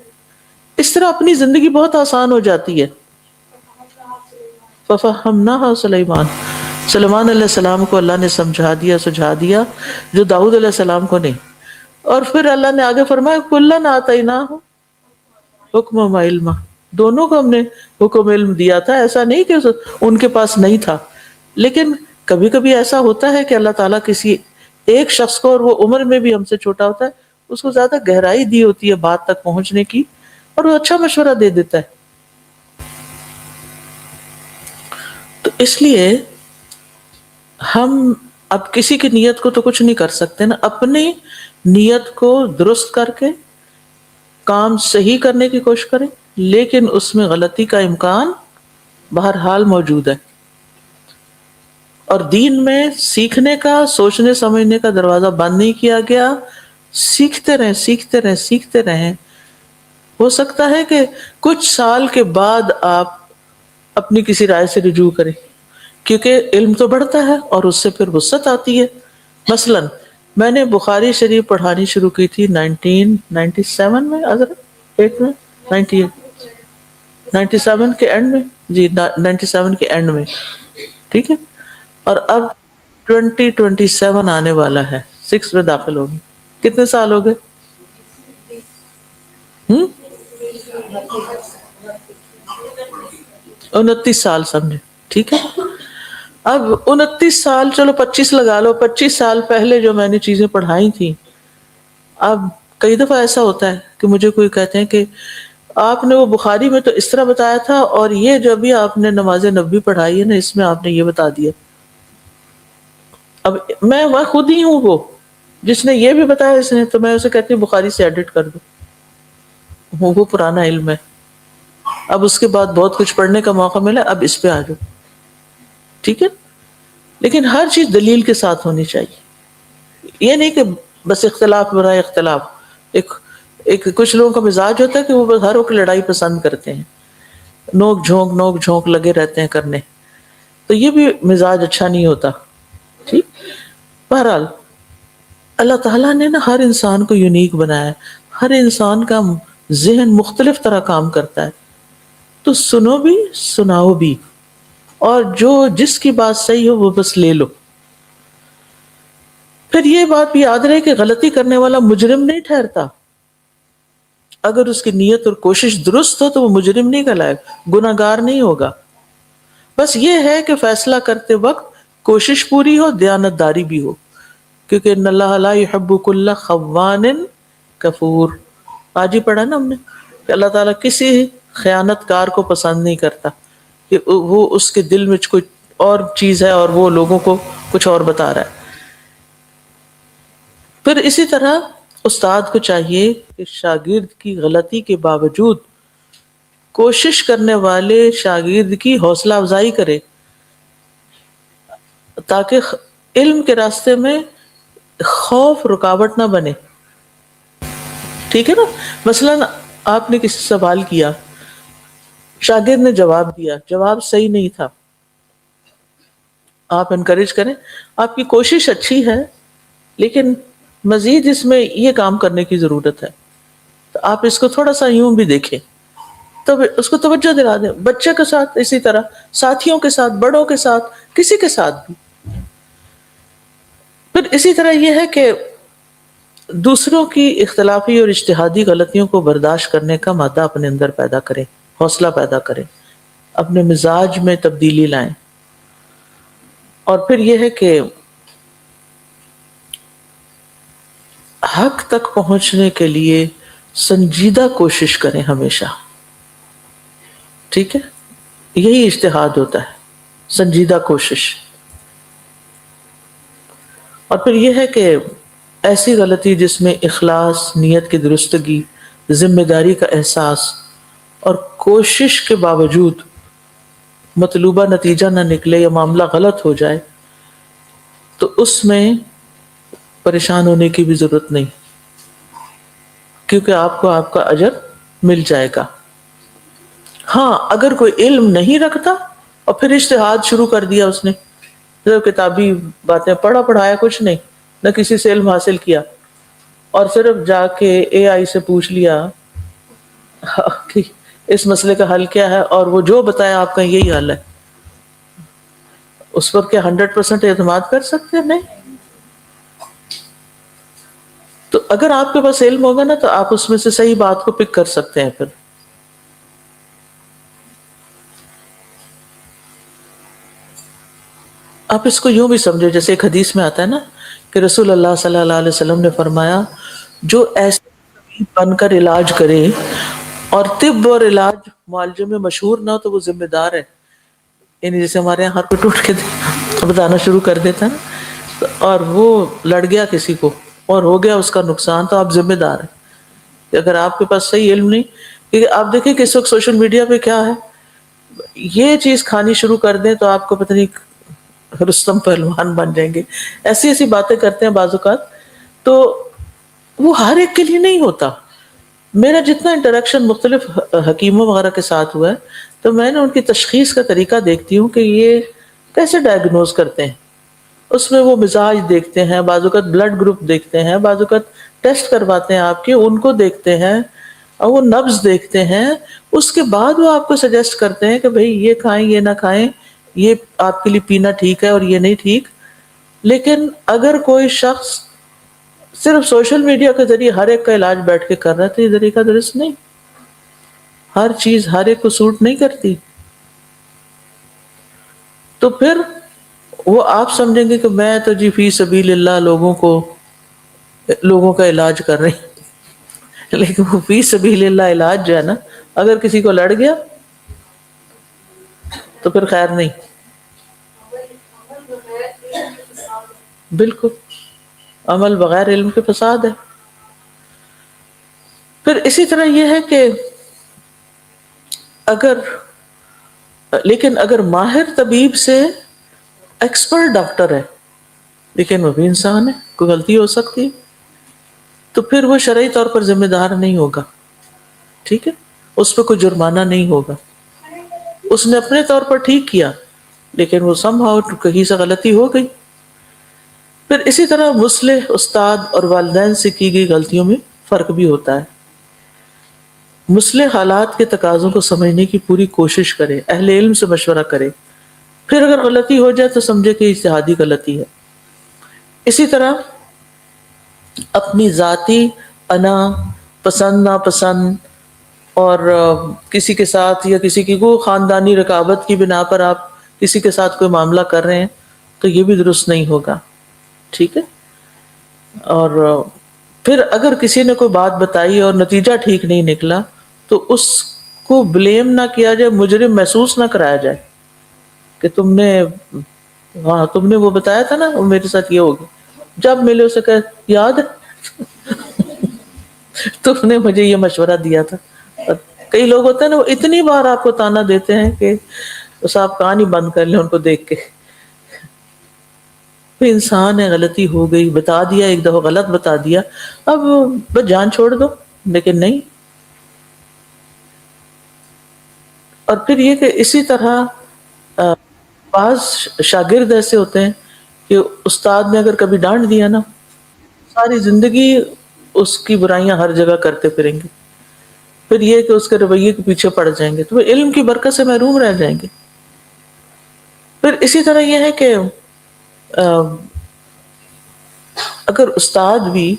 اس طرح اپنی زندگی بہت آسان ہو جاتی ہے. فَفَهَّمْنَاهَا سلیمان علیہ السلام کو اللہ نے سمجھا دیا، سجھا دیا، جو داؤد علیہ السلام کو نہیں. اور پھر اللہ نے آگے فرمایا کُلًّا آتَيْنَاهُ حُکْمًا وَعِلْمًا، دونوں کو ہم نے حکم علم دیا تھا. ایسا نہیں کہ ان کے پاس نہیں تھا، لیکن کبھی کبھی ایسا ہوتا ہے کہ اللہ تعالیٰ کسی ایک شخص کو، اور وہ عمر میں بھی ہم سے چھوٹا ہوتا ہے، اس کو زیادہ گہرائی دی ہوتی ہے بات تک پہنچنے کی، اور وہ اچھا مشورہ دے دیتا ہے. تو اس لیے ہم اب کسی کی نیت کو تو کچھ نہیں کر سکتے نا، اپنی نیت کو درست کر کے کام صحیح کرنے کی کوشش کریں، لیکن اس میں غلطی کا امکان بہرحال موجود ہے. اور دین میں سیکھنے کا، سوچنے سمجھنے کا دروازہ بند نہیں کیا گیا. سیکھتے رہیں، سیکھتے رہیں، سیکھتے رہیں. ہو سکتا ہے کہ کچھ سال کے بعد آپ اپنی کسی رائے سے رجوع کریں، کیونکہ علم تو بڑھتا ہے اور اس سے پھر وسعت آتی ہے. مثلا میں نے بخاری شریف پڑھانی شروع کی تھی 1997 میں، اگر 8 میں، 97 کے اینڈ میں، جی 97 کے اینڈ میں، ٹھیک ہے. اور اب 2027 آنے والا ہے، 6 میں داخل ہوگی. کتنے سال ہو گئے؟ 29 سال سمجھے، ٹھیک ہے. اب 29 سال، چلو 25 لگا لو، 25 سال پہلے جو میں نے چیزیں پڑھائی تھیں، اب کئی دفعہ ایسا ہوتا ہے کہ مجھے کوئی کہتے ہیں کہ آپ نے وہ بخاری میں تو اس طرح بتایا تھا، اور یہ جو بھی آپ نے نماز نبوی پڑھائی ہے نا، اس میں آپ نے یہ بتا دیا. اب میں خود ہی ہوں وہ جس نے یہ بھی بتایا اس نے، تو میں اسے کہتی ہوں بخاری سے ایڈٹ کر دو، وہ پرانا علم ہے. اب اس کے بعد بہت کچھ پڑھنے کا موقع ملا، اب اس پہ آ جاؤ، ٹھیک ہے. لیکن ہر چیز دلیل کے ساتھ ہونی چاہیے. یہ نہیں کہ بس اختلاف برائے اختلاف. ایک کچھ لوگوں کا مزاج ہوتا ہے کہ وہ ہر وقت لڑائی پسند کرتے ہیں، نوک جھونک لگے رہتے ہیں کرنے، تو یہ بھی مزاج اچھا نہیں ہوتا. ٹھیک. بہرحال اللہ تعالیٰ نے نا ہر انسان کو یونیک بنایا ہے، ہر انسان کا ذہن مختلف طرح کام کرتا ہے. تو سنو بھی، سناؤ بھی، اور جو جس کی بات صحیح ہو وہ بس لے لو. پھر یہ بات بھی یاد رہے کہ غلطی کرنے والا مجرم نہیں ٹھہرتا. اگر اس کی نیت اور کوشش درست ہو تو وہ مجرم نہیں کہلائے، گناہگار نہیں ہوگا. بس یہ ہے کہ فیصلہ کرتے وقت کوشش پوری ہو، دیانت داری بھی ہو، کیونکہ ان اللہ لا يحب كل خوان کفور. آج ہی پڑھا نا ہم نے، کہ اللہ تعالیٰ کسی خیانت کار کو پسند نہیں کرتا کہ وہ اس کے دل میں کچھ اور چیز ہے اور وہ لوگوں کو کچھ اور بتا رہا ہے. پھر اسی طرح استاد کو چاہیے کہ شاگرد کی غلطی کے باوجود کوشش کرنے والے شاگرد کی حوصلہ افزائی کرے تاکہ علم کے راستے میں خوف رکاوٹ نہ بنے. ٹھیک ہے نا؟ مثلاً آپ نے کسی سوال کیا، شاگرد نے جواب دیا، جواب صحیح نہیں تھا، آپ انکریج کریں آپ کی کوشش اچھی ہے لیکن مزید اس میں یہ کام کرنے کی ضرورت ہے، تو آپ اس کو تھوڑا سا یوں بھی دیکھیں، تو اس کو توجہ دلا دیں. بچے کے ساتھ اسی طرح، ساتھیوں کے ساتھ، بڑوں کے ساتھ، کسی کے ساتھ بھی. پھر اسی طرح یہ ہے کہ دوسروں کی اختلافی اور اجتہادی غلطیوں کو برداشت کرنے کا مادہ اپنے اندر پیدا کریں، حوصلہ پیدا کریں، اپنے مزاج میں تبدیلی لائیں. اور پھر یہ ہے کہ حق تک پہنچنے کے لیے سنجیدہ کوشش کریں ہمیشہ. ٹھیک ہے، یہی اجتہاد ہوتا ہے، سنجیدہ کوشش. اور پھر یہ ہے کہ ایسی غلطی جس میں اخلاص، نیت کی درستگی، ذمہ داری کا احساس اور کوشش کے باوجود مطلوبہ نتیجہ نہ نکلے یا معاملہ غلط ہو جائے تو اس میں پریشان ہونے کی بھی ضرورت نہیں، کیونکہ آپ کو آپ کا اجر مل جائے گا. ہاں اگر کوئی علم نہیں رکھتا اور پھر اجتہاد شروع کر دیا، اس نے صرف کتابی باتیں پڑھایا کچھ نہیں، نہ کسی سے علم حاصل کیا، اور صرف جا کے اے آئی سے پوچھ لیا کہ اس مسئلے کا حل کیا ہے اور وہ جو بتایا آپ کا یہی حل ہے، اس پر کیا 100% اعتماد کر سکتے ہیں؟ نہیں. تو اگر آپ کے پاس علم ہوگا نا تو آپ اس میں سے صحیح بات کو پک کر سکتے ہیں. پھر آپ اس کو یوں بھی سمجھو، جیسے ایک حدیث میں آتا ہے نا کہ رسول اللہ صلی اللہ علیہ وسلم نے فرمایا جو ایسے طبیب بن کر علاج کرے اور طب اور علاج معالجے میں مشہور نہ ہو تو وہ ذمہ دار ہے. یعنی جیسے ہمارے یہاں ہر کوئی ٹوٹ کے بتانا شروع کر دیتا ہے نا، اور وہ لڑ گیا کسی کو اور ہو گیا اس کا نقصان، تو آپ ذمہ دار ہیں. کہ اگر آپ کے پاس صحیح علم نہیں، کیونکہ آپ دیکھیں کہ اس وقت سوشل میڈیا پہ کیا ہے، یہ چیز کھانی شروع کر دیں تو آپ کو پتہ نہیں رستم پہلوان بن جائیں گے. ایسی ایسی باتیں کرتے ہیں بعض اوقات، تو وہ ہر ایک کے لیے نہیں ہوتا. میرا جتنا انٹریکشن مختلف حکیموں وغیرہ کے ساتھ ہوا ہے تو میں نے ان کی تشخیص کا طریقہ دیکھتی ہوں کہ یہ کیسے ڈائگنوز کرتے ہیں. اس میں وہ مزاج دیکھتے ہیں، بعض اوقات بلڈ گروپ دیکھتے ہیں، بعض اوقات ٹیسٹ کرواتے ہیں آپ کے، ان کو دیکھتے ہیں اور وہ نبض دیکھتے ہیں. اس کے بعد وہ آپ کو سجیسٹ کرتے ہیں کہ بھئی یہ کھائیں، یہ نہ کھائیں، یہ آپ کے لیے پینا ٹھیک ہے اور یہ نہیں ٹھیک. لیکن اگر کوئی شخص صرف سوشل میڈیا کے ذریعے ہر ایک کا علاج بیٹھ کے کر رہا ہے تو یہ طریقہ درست نہیں. ہر چیز ہر ایک کو سوٹ نہیں کرتی. تو پھر وہ آپ سمجھیں گے کہ میں تو جی فی سبیل اللہ لوگوں کا علاج کر رہی ہوں. لیکن وہ فی سبیل اللہ علاج جو ہے نا، اگر کسی کو لڑ گیا تو پھر خیر نہیں. بالکل، عمل بغیر علم کے فساد ہے. پھر اسی طرح یہ ہے کہ اگر ماہر طبیب سے ایکسپرٹ ڈاکٹر ہے لیکن وہ بھی انسان ہے، کوئی غلطی ہو سکتی ہے، تو پھر وہ شرعی طور پر ذمہ دار نہیں ہوگا. ٹھیک ہے، اس پہ کوئی جرمانہ نہیں ہوگا. اس نے اپنے طور پر ٹھیک کیا لیکن وہ somehow کہیں سے غلطی ہو گئی. پھر اسی طرح مصلح استاد اور والدین سے کی گئی غلطیوں میں فرق بھی ہوتا ہے. مصلح حالات کے تقاضوں کو سمجھنے کی پوری کوشش کرے، اہل علم سے مشورہ کرے، پھر اگر غلطی ہو جائے تو سمجھے کہ اجتہادی غلطی ہے. اسی طرح اپنی ذاتی انا، پسند ناپسند اور کسی کے ساتھ یا کسی کی کوئی خاندانی رکابت کی بنا پر آپ کسی کے ساتھ کوئی معاملہ کر رہے ہیں تو یہ بھی درست نہیں ہوگا. ٹھیک ہے. اور پھر اگر کسی نے کوئی بات بتائی اور نتیجہ ٹھیک نہیں نکلا تو اس کو بلیم نہ کیا جائے، مجرم محسوس نہ کرایا جائے کہ تم نے، ہاں تم نے وہ بتایا تھا نا، وہ میرے ساتھ یہ ہوگا. جب ملے اسے کہ یاد ہے تم نے مجھے یہ مشورہ دیا تھا. اور کئی لوگ ہوتے ہیں نا، وہ اتنی بار آپ کو تانا دیتے ہیں کہ بس آپ کان ہی بند کر لیں ان کو دیکھ کے. کوئی انسان ہے، غلطی ہو گئی، بتا دیا، ایک دفعہ غلط بتا دیا، اب بس جان چھوڑ دو. لیکن نہیں. اور پھر یہ کہ اسی طرح بعض شاگرد ایسے ہوتے ہیں کہ استاد نے اگر کبھی ڈانٹ دیا نا، ساری زندگی اس کی برائیاں ہر جگہ کرتے پھریں گے. پھر یہ کہ اس کے رویے کے پیچھے پڑ جائیں گے تو وہ علم کی برکت سے محروم رہ جائیں گے. پھر اسی طرح یہ ہے کہ اگر استاد بھی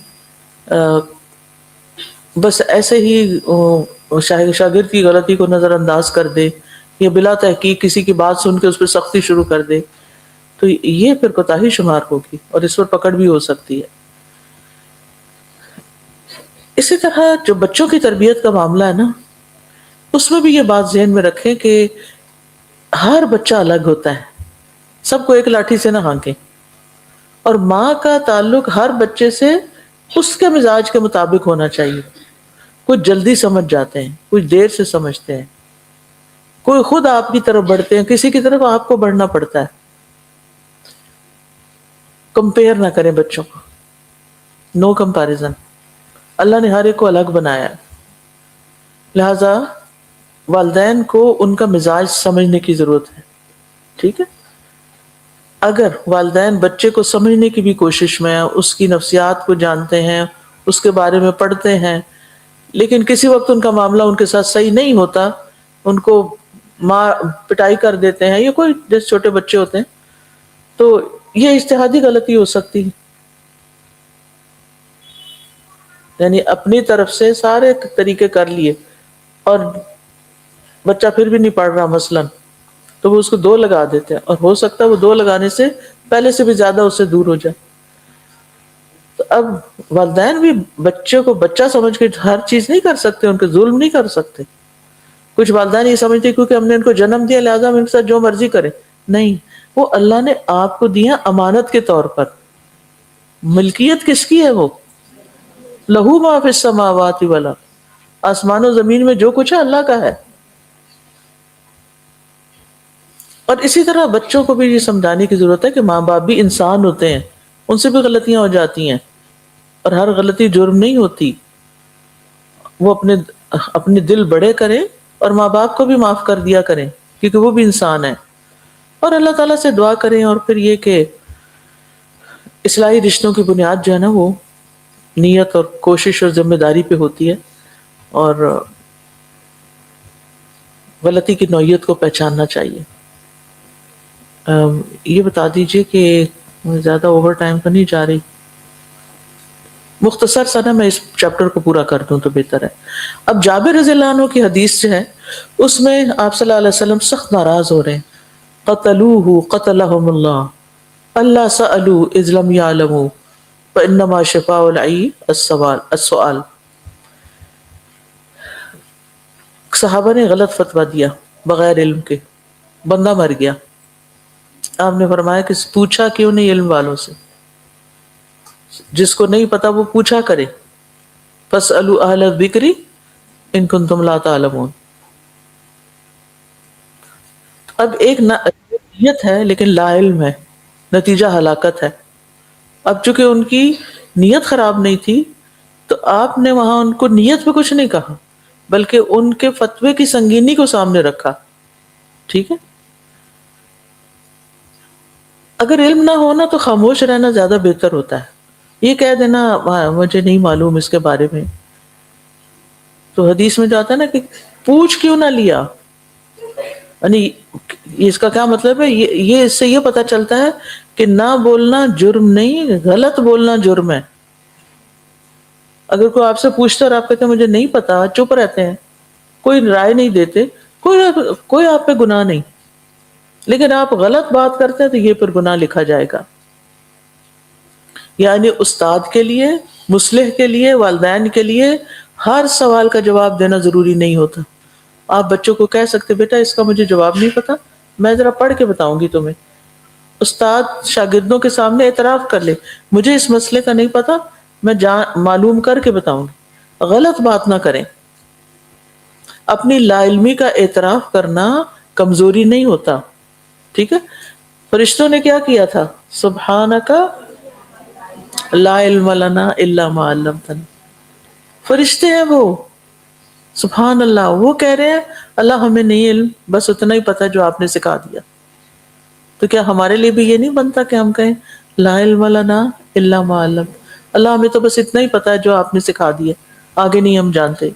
بس ایسے ہی شاگرد کی غلطی کو نظر انداز کر دے یا بلا تحقیق کسی کی بات سن کے اس پہ سختی شروع کر دے تو یہ پھر کوتاہی شمار ہوگی اور اس پر پکڑ بھی ہو سکتی ہے. اسی طرح جو بچوں کی تربیت کا معاملہ ہے نا، اس میں بھی یہ بات ذہن میں رکھیں کہ ہر بچہ الگ ہوتا ہے، سب کو ایک لاٹھی سے نہ ہانکیں. اور ماں کا تعلق ہر بچے سے اس کے مزاج کے مطابق ہونا چاہیے. کچھ جلدی سمجھ جاتے ہیں، کچھ دیر سے سمجھتے ہیں، کوئی خود آپ کی طرف بڑھتے ہیں، کسی کی طرف آپ کو بڑھنا پڑتا ہے. کمپیئر نہ کریں بچوں کو، نو کمپیرزن. اللہ نے ہر ایک کو الگ بنایا ہے، لہذا والدین کو ان کا مزاج سمجھنے کی ضرورت ہے. ٹھیک ہے. اگر والدین بچے کو سمجھنے کی بھی کوشش میں اس کی نفسیات کو جانتے ہیں، اس کے بارے میں پڑھتے ہیں، لیکن کسی وقت ان کا معاملہ ان کے ساتھ صحیح نہیں ہوتا، ان کو ماں پٹائی کر دیتے ہیں یا کوئی جیسے چھوٹے بچے ہوتے ہیں، تو یہ اجتہادی غلطی ہو سکتی ہے. یعنی اپنی طرف سے سارے طریقے کر لیے اور بچہ پھر بھی نہیں پڑھ رہا مثلاً، تو وہ اس کو 2 لگا دیتے ہیں، اور ہو سکتا ہے وہ 2 لگانے سے پہلے سے بھی زیادہ اس سے دور ہو جائے. تو اب والدین بھی بچے کو بچہ سمجھ کے ہر چیز نہیں کر سکتے، ان کے ظلم نہیں کر سکتے. کچھ والدین یہ سمجھتے کیونکہ ہم نے ان کو جنم دیا لہٰذا ہم ان کے ساتھ جو مرضی کریں. نہیں، وہ اللہ نے آپ کو دیا امانت کے طور پر. ملکیت کس کی ہے؟ وہ لہو ما فی السماوات والارض، آسمان و زمین میں جو کچھ ہے اللہ کا ہے. اور اسی طرح بچوں کو بھی یہ سمجھانے کی ضرورت ہے کہ ماں باپ بھی انسان ہوتے ہیں، ان سے بھی غلطیاں ہو جاتی ہیں، اور ہر غلطی جرم نہیں ہوتی. وہ اپنے دل بڑے کریں اور ماں باپ کو بھی معاف کر دیا کریں کیونکہ وہ بھی انسان ہے. اور اللہ تعالیٰ سے دعا کریں. اور پھر یہ کہ اصلاحی رشتوں کی بنیاد جو ہے نا، وہ نیت اور کوشش اور ذمہ داری پہ ہوتی ہے، اور غلطی کی نوعیت کو پہچاننا چاہیے. یہ بتا دیجئے کہ زیادہ اوور ٹائم پر نہیں جا رہی، مختصر سا نا میں اس چیپٹر کو پورا کر دوں تو بہتر ہے. اب جابر رضی اللہ عنہ کی حدیث جو ہے اس میں آپ صلی اللہ علیہ وسلم سخت ناراض ہو رہے ہیں. قتلوہ قتلہم اللہ اللہ سألوا اذ لم یعلموا فانما شفاء العی السؤال. صحابہ نے غلط فتویٰ دیا بغیر علم کے، بندہ مر گیا. آپ نے فرمایا کہ پوچھا کیوں نہیں علم والوں سے؟ جس کو نہیں پتا وہ پوچھا کرے. فاسألوا اہل الذکر ان کنتم لا تعلمون. اب ایک نیت ہے لیکن لا علم ہے، نتیجہ ہلاکت ہے. اب چونکہ ان کی نیت خراب نہیں تھی تو آپ نے وہاں ان کو نیت پہ کچھ نہیں کہا بلکہ ان کے فتوے کی سنگینی کو سامنے رکھا. ٹھیک ہے. اگر علم نہ ہونا تو خاموش رہنا زیادہ بہتر ہوتا ہے. یہ کہہ دینا مجھے نہیں معلوم اس کے بارے میں، تو حدیث میں جو آتا ہے نا کہ پوچھ کیوں نہ لیا، یعنی اس کا کیا مطلب ہے؟ یہ اس سے یہ پتا چلتا ہے کہ نہ بولنا جرم نہیں، غلط بولنا جرم ہے. اگر کوئی آپ سے پوچھتا اور آپ کہتے ہیں مجھے نہیں پتا، چپ رہتے ہیں، کوئی رائے نہیں دیتے، کوئی آپ پہ گناہ نہیں. لیکن آپ غلط بات کرتے ہیں تو یہ پھر گناہ لکھا جائے گا. یعنی استاد کے لیے، مصلح کے لیے، والدین کے لیے ہر سوال کا جواب دینا ضروری نہیں ہوتا. آپ بچوں کو کہہ سکتے بیٹا اس کا مجھے جواب نہیں پتا، میں ذرا پڑھ کے بتاؤں گی تمہیں. استاد شاگردوں کے سامنے اعتراف کر لے مجھے اس مسئلے کا نہیں پتا، میں معلوم کر کے بتاؤں گی. غلط بات نہ کریں. اپنی لا علمی کا اعتراف کرنا کمزوری نہیں ہوتا. ٹھیک ہے. فرشتوں نے کیا کیا تھا؟ سبحانک لا علم لنا الا ما علمتنا. فرشتے ہیں وہ، سبحان اللہ، وہ کہہ رہے ہیں اللہ ہمیں نہیں علم، بس اتنا ہی پتا جو آپ نے سکھا دیا. تو کیا ہمارے لیے بھی یہ نہیں بنتا کہ ہم کہیں لا علم لنا الا ما علمتنا، اللہ ہمیں تو بس اتنا ہی پتا ہے جو آپ نے سکھا دیا، آگے نہیں ہم جانتے.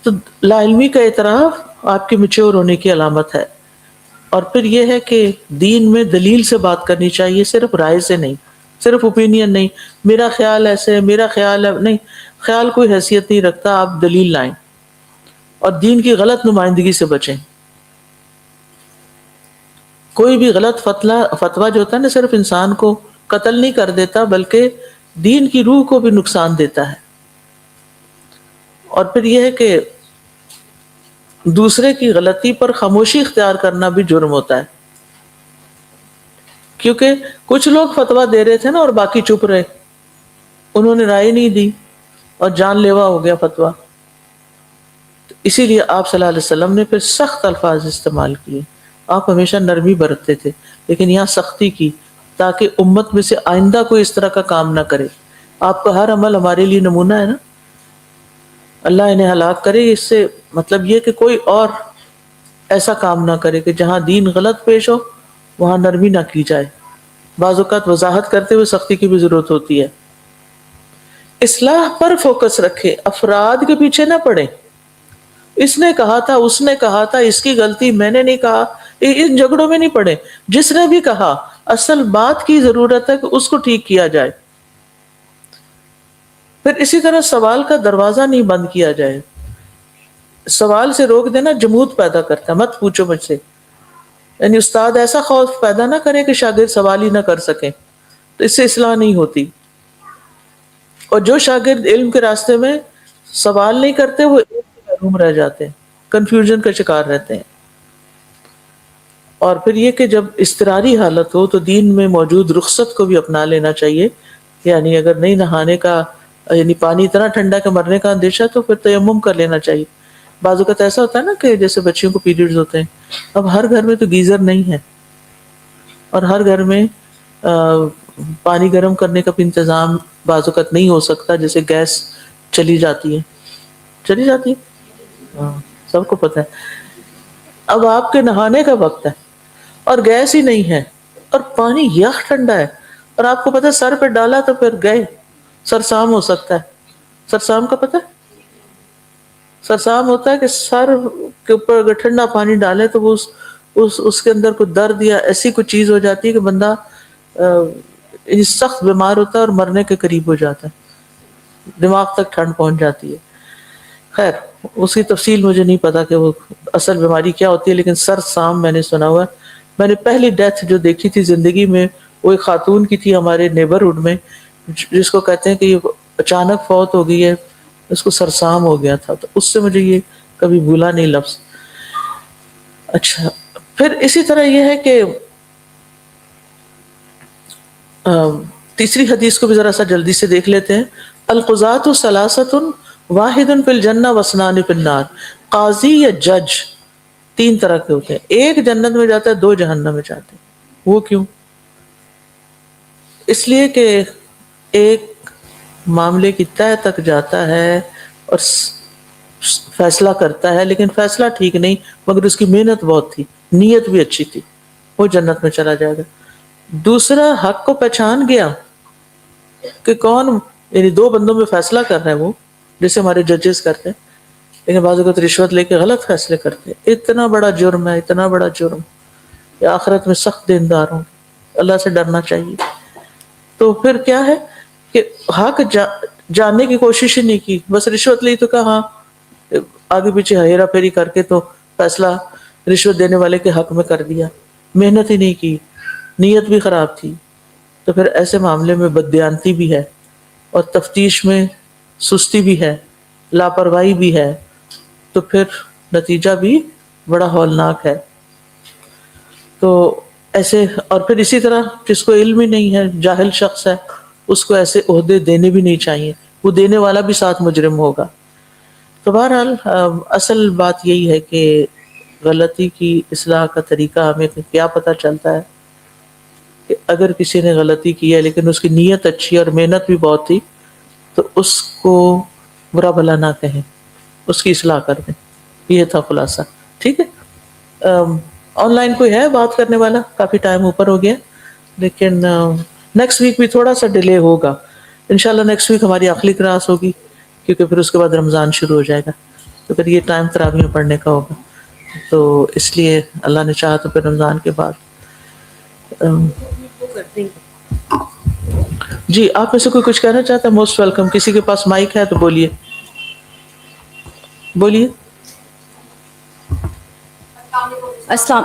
تو لا علمی کا اعتراف آپ کے میچور ہونے کی علامت ہے. اور پھر یہ ہے کہ دین میں دلیل سے بات کرنی چاہیے، صرف رائے سے نہیں، صرف اوپینین نہیں، میرا خیال ایسے ہے، میرا خیال ہے نہیں. خیال کوئی حیثیت نہیں رکھتا، آپ دلیل لائیں اور دین کی غلط نمائندگی سے بچیں. کوئی بھی غلط فتویٰ جو ہوتا ہے نا صرف انسان کو قتل نہیں کر دیتا بلکہ دین کی روح کو بھی نقصان دیتا ہے. اور پھر یہ ہے کہ دوسرے کی غلطی پر خاموشی اختیار کرنا بھی جرم ہوتا ہے. کیونکہ کچھ لوگ فتویٰ دے رہے تھے نا اور باقی چپ رہے، انہوں نے رائے نہیں دی اور جان لیوا ہو گیا فتویٰ. اسی لیے آپ صلی اللہ علیہ وسلم نے پھر سخت الفاظ استعمال کیے. آپ ہمیشہ نرمی برتتے تھے لیکن یہاں سختی کی تاکہ امت میں سے آئندہ کوئی اس طرح کا کام نہ کرے. آپ کا ہر عمل ہمارے لیے نمونہ ہے نا. اللہ انہیں ہلاک کرے، اس سے مطلب یہ کہ کوئی اور ایسا کام نہ کرے کہ جہاں دین غلط پیش ہو وہاں نرمی نہ کی جائے. بعض اوقات وضاحت کرتے ہوئے سختی کی بھی ضرورت ہوتی ہے. اصلاح پر فوکس رکھے، افراد کے پیچھے نہ پڑے. اس نے کہا تھا، اس نے کہا تھا، اس کی غلطی، میں نے نہیں کہا، ان جھگڑوں میں نہیں پڑے. جس نے بھی کہا اصل بات کی ضرورت ہے کہ اس کو ٹھیک کیا جائے. پھر اسی طرح سوال کا دروازہ نہیں بند کیا جائے. سوال سے روک دینا جمود پیدا کرتا ہے، مت پوچھو مجھ سے. یعنی استاد ایسا خوف پیدا نہ کرے کہ شاگرد سوال ہی نہ کر سکے، تو اس سے اصلاح نہیں ہوتی. اور جو شاگرد علم کے راستے میں سوال نہیں کرتے وہ علم سے محروم رہ جاتے ہیں، کنفیوژن کا شکار رہتے ہیں. اور پھر یہ کہ جب اضطراری حالت ہو تو دین میں موجود رخصت کو بھی اپنا لینا چاہیے. یعنی اگر نہیں نہانے کا، یعنی پانی اتنا ٹھنڈا کہ مرنے کا اندیشہ، تو پھر تیمم کر لینا چاہیے. بعض اوقات ایسا ہوتا ہے نا کہ جیسے بچیوں کو پیریڈز ہوتے ہیں، اب ہر گھر میں تو گیزر نہیں ہے اور ہر گھر میں پانی گرم کرنے کا بھی انتظام بعض اوقات نہیں ہو سکتا، جیسے گیس چلی جاتی ہے. ہاں، سب کو پتہ ہے. اب آپ کے نہانے کا وقت ہے اور گیس ہی نہیں ہے اور پانی یخ ٹھنڈا ہے اور آپ کو پتہ ہے سر پہ ڈالا تو پھر گئے، سرسام ہو سکتا ہے. سرسام کا پتہ ہے؟ سرسام ہوتا ہے کہ سر کے اوپر اگر ٹھنڈا پانی ڈالے تو وہ اس کے اندر کوئی درد یا ایسی کوئی چیز ہو جاتی ہے کہ بندہ سخت بیمار ہوتا ہے اور مرنے کے قریب ہو جاتا ہے، دماغ تک ٹھنڈ پہنچ جاتی ہے. خیر اس کی تفصیل مجھے نہیں پتا کہ وہ اصل بیماری کیا ہوتی ہے، لیکن سر سام میں نے سنا ہوا ہے. میں نے پہلی ڈیتھ جو دیکھی تھی زندگی میں وہ ایک خاتون کی تھی ہمارے نیبرہڈ میں، جس کو کہتے ہیں کہ یہ اچانک فوت ہو گئی ہے، اس کو سرسام ہو گیا تھا. تو اس سے مجھے یہ کبھی بھولا نہیں لفظ. اچھا، پھر اسی طرح یہ ہے کہ تیسری حدیث کو بھی ذرا سا جلدی سے دیکھ لیتے ہیں. القضاۃ ثلاثۃ واحد فی الجنہ واثنان فی النار. قاضی یا جج تین طرح کے ہوتے ہیں، ایک جنت میں جاتا ہے، دو جہنم میں جاتے ہیں. وہ کیوں؟ اس لیے کہ ایک معاملے کی تہہ تک جاتا ہے اور فیصلہ کرتا ہے، لیکن فیصلہ ٹھیک نہیں، مگر اس کی محنت بہت تھی، نیت بھی اچھی تھی، وہ جنت میں چلا جائے گا. دوسرا حق کو پہچان گیا کہ کون، یعنی دو بندوں میں فیصلہ کر رہا ہے وہ، جیسے ہمارے ججز کرتے ہیں، لیکن بعض اوقات رشوت لے کے غلط فیصلے کرتے ہیں. اتنا بڑا جرم ہے، اتنا بڑا جرم کہ آخرت میں سخت دیندار ہوں. اللہ سے ڈرنا چاہیے. تو پھر کیا ہے کہ حق جاننے کی کوشش ہی نہیں کی، بس رشوت لی تو کہا ہاں، آگے پیچھے ہیرا پھیری کر کے تو فیصلہ رشوت دینے والے کے حق میں کر دیا. محنت ہی نہیں کی، نیت بھی خراب تھی. تو پھر ایسے معاملے میں بددیانتی بھی ہے اور تفتیش میں سستی بھی ہے, لاپرواہی بھی ہے, تو پھر نتیجہ بھی بڑا ہولناک ہے. تو ایسے, اور پھر اسی طرح جس کو علم ہی نہیں ہے, جاہل شخص ہے, اس کو ایسے عہدے دینے بھی نہیں چاہیے, وہ دینے والا بھی ساتھ مجرم ہوگا. تو بہرحال اصل بات یہی ہے کہ غلطی کی اصلاح کا طریقہ ہمیں کیا پتہ چلتا ہے کہ اگر کسی نے غلطی کی ہے لیکن اس کی نیت اچھی اور محنت بھی بہت تھی, تو اس کو برا بھلا نہ کہیں, اس کی اصلاح کر دیں. یہ تھا خلاصہ. ٹھیک ہے, آن لائن کوئی ہے بات کرنے والا؟ کافی ٹائم اوپر ہو گیا, لیکن نیکسٹ ویک بھی تھوڑا سا ڈیلے ہوگا. انشاءاللہ نیکسٹ ویک ہماری آخری کلاس ہوگی, کیونکہ پھر اس کے بعد رمضان شروع ہو جائے گا, تو پھر یہ ٹائم تراویح میں پڑھنے کا ہوگا. تو اس لیے اللہ نے چاہا تو پھر رمضان کے بعد. جی, آپ میں سے کوئی کچھ کہنا چاہتا ہے؟ Most welcome. کسی کے پاس مائک ہے تو بولیے, بولیے. السلام.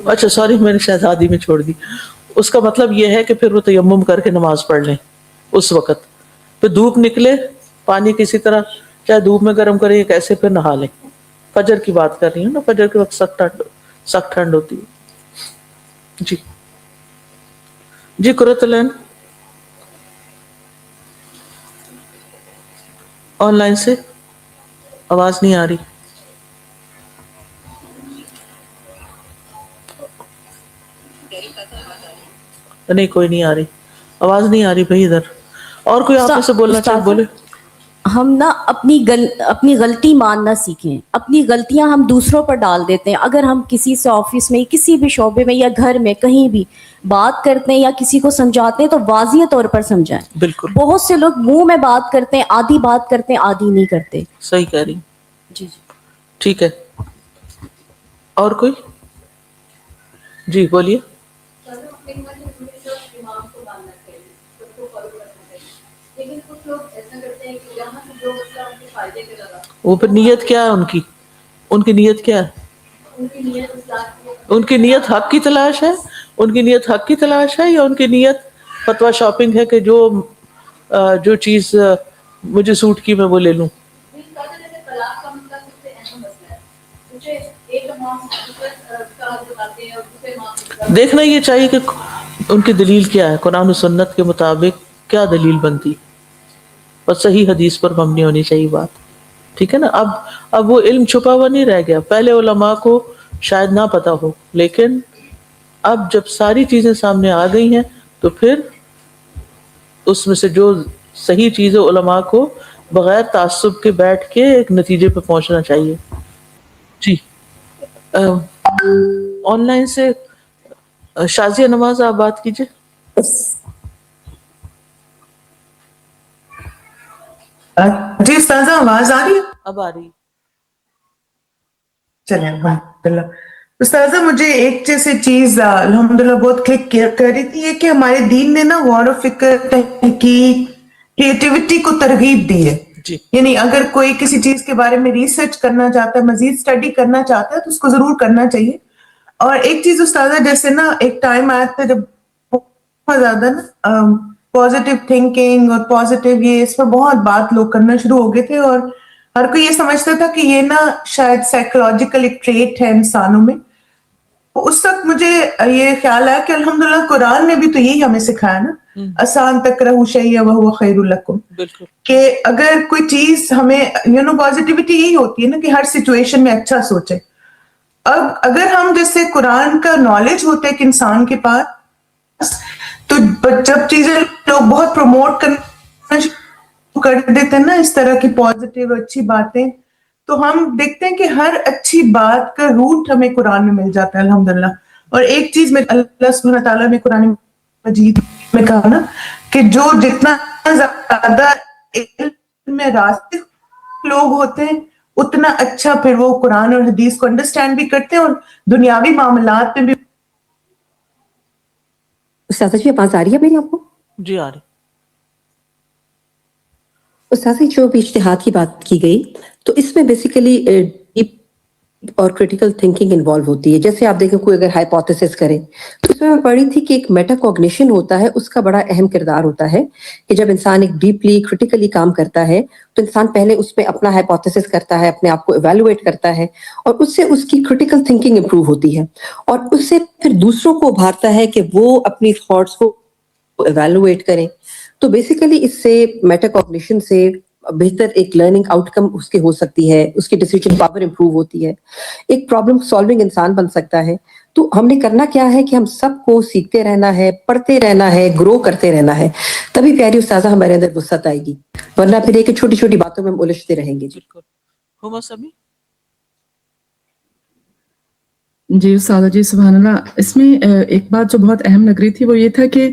اچھا سوری, میں نے شہزادی میں چھوڑ دی. اس کا مطلب یہ ہے کہ پھر وہ تیمم کر کے نماز پڑھ لیں اس وقت. پھر دھوپ نکلے, پانی کسی طرح چاہے دھوپ میں گرم کرے, کیسے پھر نہا لیں. فجر کی بات کر رہی ہوں نا, فجر کے وقت سخت ٹھنڈ ہوتی ہے. جی جی, قرۃ العین آن لائن سے آواز نہیں آ رہی. نہیں, کوئی نہیں آ رہی, آواز نہیں آ رہی بھائی ادھر. اور کوئی آپ میں سے بولنا چاہے استاد بولے. ہم نا اپنی غلطی ماننا سیکھیں. اپنی غلطیاں ہم دوسروں پر ڈال دیتے ہیں. اگر ہم کسی سے آفس میں, کسی بھی شعبے میں یا گھر میں کہیں بھی بات کرتے ہیں یا کسی کو سمجھاتے ہیں تو واضح طور پر سمجھائیں. بالکل بہت سے لوگ منہ میں بات کرتے ہیں, آدھی بات کرتے ہیں, آدھی نہیں کرتے. صحیح کہہ رہی. جی جی, ٹھیک ہے, اور کوئی؟ جی بولیے. وہ پھر نیت کیا ہے ان کی؟ ان کی نیت کیا ہے؟ ان کی نیت حق کی تلاش ہے. ان کی نیت حق کی تلاش ہے, یا ان کی نیت فتویٰ شاپنگ ہے کہ جو چیز مجھے سوٹ کی میں وہ لے لوں. دیکھنا یہ چاہیے کہ ان کی دلیل کیا ہے, قرآن و سنت کے مطابق کیا دلیل بنتی, اور صحیح حدیث پر مبنی ہونی چاہیے بات. ٹھیک ہے نا. اب وہ علم چھپا ہوا نہیں رہ گیا. پہلے علماء کو شاید نہ پتا ہو, لیکن اب جب ساری چیزیں سامنے آ گئی ہیں تو پھر اس میں سے جو صحیح چیزیں علماء کو بغیر تعصب کے بیٹھ کے ایک نتیجے پہ پہنچنا چاہیے. جی, آن لائن سے شازیہ نواز آپ بات کیجیے. جی استاذہ, آواز آ رہی ہے؟ اب آ رہی. چلیں الحمدللہ. استاذہ مجھے ایک جیسے چیز الحمدللہ بہت کلک کر رہی تھی, یہ کہ ہمارے دین نے نا غور و فکر, تحقیق, کریٹیوٹی کو ترغیب دی ہے. جی یعنی اگر کوئی کسی چیز کے بارے میں ریسرچ کرنا چاہتا ہے, مزید اسٹڈی کرنا چاہتا ہے, تو اس کو ضرور کرنا چاہیے. اور ایک چیز استاذہ, جیسے نا ایک ٹائم آیا تھا جب بہت زیادہ نا پازیٹیو تھنکنگ اور پازیٹیو یہ اس پر بہت بات لوگ کرنا شروع ہو گئے تھے, اور ہر کوئی یہ سمجھتا تھا کہ یہ نا شاید سائیکولوجیکل ایک ٹریٹ ہے انسانوں میں. اس وقت مجھے یہ خیال آیا کہ الحمدللہ قرآن نے بھی تو یہی ہمیں سکھایا نا, آسان تکرہوا شیئا وہو خیر لکم, بالکل. کہ اگر کوئی چیز ہمیں پازیٹیوٹی یہی ہوتی ہے نا کہ ہر سچویشن میں اچھا سوچے. اب اگر ہم جیسے قرآن کا نالج ہوتا ہے ایک انسان کے پاس, تو جب چیزیں لوگ بہت پروموٹ کرنا کر دیتے ہیں نا اس طرح کی پازیٹیو اچھی باتیں, تو ہم دیکھتے ہیں کہ ہر اچھی بات کا روٹ ہمیں قرآن میں مل جاتا ہے الحمدللہ. اور ایک چیز میں اللہ سبحانہ تعالیٰ نے قرآن مجید میں کہا نا کہ جو جتنا زیادہ علم میں راسخ لوگ ہوتے ہیں اتنا اچھا پھر وہ قرآن اور حدیث کو انڈرسٹینڈ بھی کرتے ہیں, اور دنیاوی معاملات میں بھی. استاذہ جی آواز آ رہی ہے میری آپ کو؟ جی آ رہی. استاذہ جو بھی اجتہاد کی بات کی گئی, تو اس میں بیسیکلی اور کریٹیکل تھنکنگ انوالو ہوتی ہے. جیسے آپ دیکھیں کوئی اگر ہائپوتھیسس کرے تو اس میں میں پڑھی تھی کہ ایک میٹا کوگنیشن ہوتا ہے, اس کا بڑا اہم کردار ہوتا ہے کہ جب انسان ایک ڈیپلی کریٹیکلی کام کرتا ہے تو انسان پہلے اس پہ اپنا ہائپوتھیسس کرتا ہے, اپنے آپ کو ایویلویٹ کرتا ہے, اور اس سے اس کی کریٹیکل تھنکنگ امپروو ہوتی ہے, اور اس سے پھر دوسروں کو ابھارتا ہے کہ وہ اپنی تھاٹس کو ایویلویٹ کریں. تو بیسیکلی اس سے میٹا کوگنیشن سے بہتر ایک لرننگ آؤٹ کم اس کی ہو سکتی ہے, اس کی ڈیسیژن پاور امپروو ہوتی ہے, ایک پرابلم سالونگ انسان بن سکتا ہے. تو ہم نے کرنا کیا ہے کہ ہم سب کو سیکھتے رہنا ہے, پڑھتے رہنا ہے, گرو کرتے رہنا ہے, تبھی پیاری استاذہ ہمارے اندر وسعت آئے گی, ورنہ پھر ایک چھوٹی چھوٹی باتوں میں ہم الجھتے رہیں گے. بالکل. ہما سمی. جی استاذہ جی سبحان اللہ. اس میں ایک بات جو بہت اہم لگ رہی تھی وہ یہ تھا کہ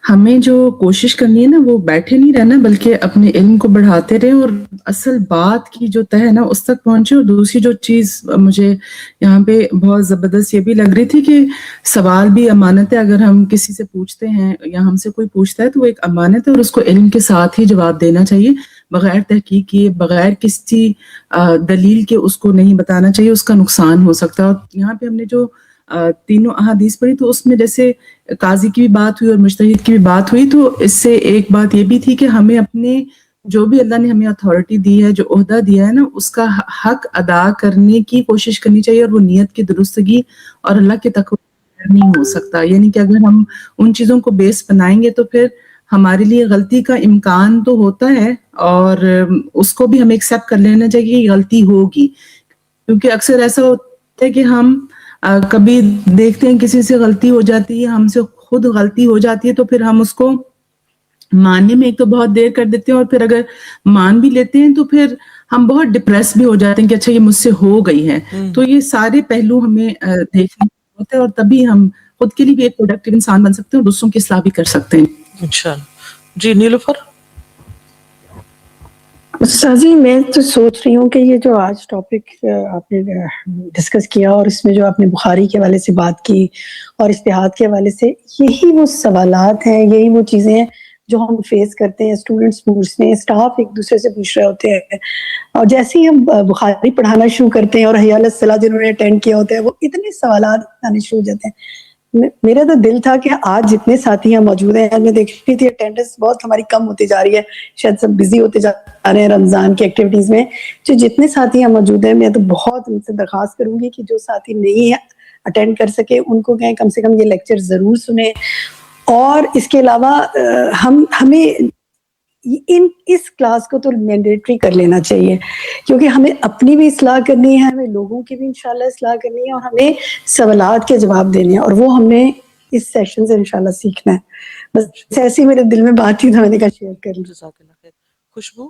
ہمیں جو کوشش کرنی ہے نا وہ بیٹھے نہیں رہنا بلکہ اپنے علم کو بڑھاتے رہیں اور اصل بات کی جو تہ ہے نا اس تک پہنچے. اور دوسری جو چیز مجھے یہاں پہ بہت زبردست یہ بھی لگ رہی تھی کہ سوال بھی امانت ہے. اگر ہم کسی سے پوچھتے ہیں یا ہم سے کوئی پوچھتا ہے تو وہ ایک امانت ہے اور اس کو علم کے ساتھ ہی جواب دینا چاہیے, بغیر تحقیق کیے, بغیر کسی دلیل کے اس کو نہیں بتانا چاہیے, اس کا نقصان ہو سکتا ہے. اور یہاں پہ ہم نے جو تینوں احادیث پڑھی تو اس میں جیسے قاضی کی بھی بات ہوئی اور مجتہد کی بھی بات ہوئی, تو اس سے ایک بات یہ بھی تھی کہ ہمیں اپنے جو بھی اللہ نے ہمیں اتھارٹی دی ہے, جو عہدہ دیا ہے نا, اس کا حق ادا کرنے کی کوشش کرنی چاہیے, اور وہ نیت کی درستگی اور اللہ کے تقوی نہیں ہو سکتا. یعنی کہ اگر ہم ان چیزوں کو بیس بنائیں گے تو پھر ہمارے لیے غلطی کا امکان تو ہوتا ہے اور اس کو بھی ہمیں ایکسیپٹ کر لینا چاہیے کہ غلطی ہوگی. کیونکہ اکثر ایسا ہوتا ہے کہ ہم کبھی دیکھتے ہیں کسی سے غلطی ہو جاتی ہے, ہم سے خود غلطی ہو جاتی ہے, تو پھر ہم اس کو ماننے میں ایک تو بہت دیر کر دیتے ہیں, اور پھر اگر مان بھی لیتے ہیں تو پھر ہم بہت ڈپریس بھی ہو جاتے ہیں کہ اچھا یہ مجھ سے ہو گئی ہے. تو یہ سارے پہلو ہمیں دیکھنے ہوتے ہیں, اور تبھی ہم خود کے لیے بھی ایک پروڈکٹیو انسان بن سکتے ہیں اور دوسروں کی اصلاح بھی کر سکتے ہیں. انشاءاللہ. جی نیلوفر. استاذی میں تو سوچ رہی ہوں کہ یہ جو آج ٹاپک آپ نے ڈسکس کیا اور اس میں جو آپ نے بخاری کے حوالے سے بات کی اور استحاد کے حوالے سے, یہی وہ سوالات ہیں, یہی وہ چیزیں ہیں جو ہم فیس کرتے ہیں. اسٹوڈنٹس پوچھتے ہیں, اسٹاف ایک دوسرے سے پوچھ رہے ہوتے ہیں, اور جیسے ہی ہم بخاری پڑھانا شروع کرتے ہیں اور حیال الصلاح جنہوں نے اٹینڈ کیا ہوتا ہے وہ اتنے سوالات آنے شروع ہو جاتے ہیں. میرا تو دل تھا کہ آج جتنے ساتھی یہاں موجود ہیں, میں دیکھ رہی تھی اٹینڈنس بہت ہماری کم ہوتی جا رہی ہے, شاید سب بزی ہوتے جا رہے ہیں رمضان کی ایکٹیویٹیز میں. جو جتنے ساتھی یہاں موجود ہیں میں تو بہت ان سے درخواست کروں گی کہ جو ساتھی نہیں اٹینڈ کر سکے ان کو کہیں کم سے کم یہ لیکچر ضرور سنیں. اور اس کے علاوہ ہمیں اس کلاس کو تو مینڈیٹری کر لینا چاہیے, کیونکہ ہمیں اپنی بھی اصلاح کرنی ہے, ہمیں لوگوں کی بھی انشاءاللہ اصلاح کرنی ہے, اور ہمیں سوالات کے جواب دینے ہیں, اور وہ ہم نے اس سیشن سے انشاءاللہ سیکھنا ہے. بس ایسی میرے دل میں بات تھی تو میں نے کہا شیئر کر لوں. جزاک اللہ خیر. خوشبو.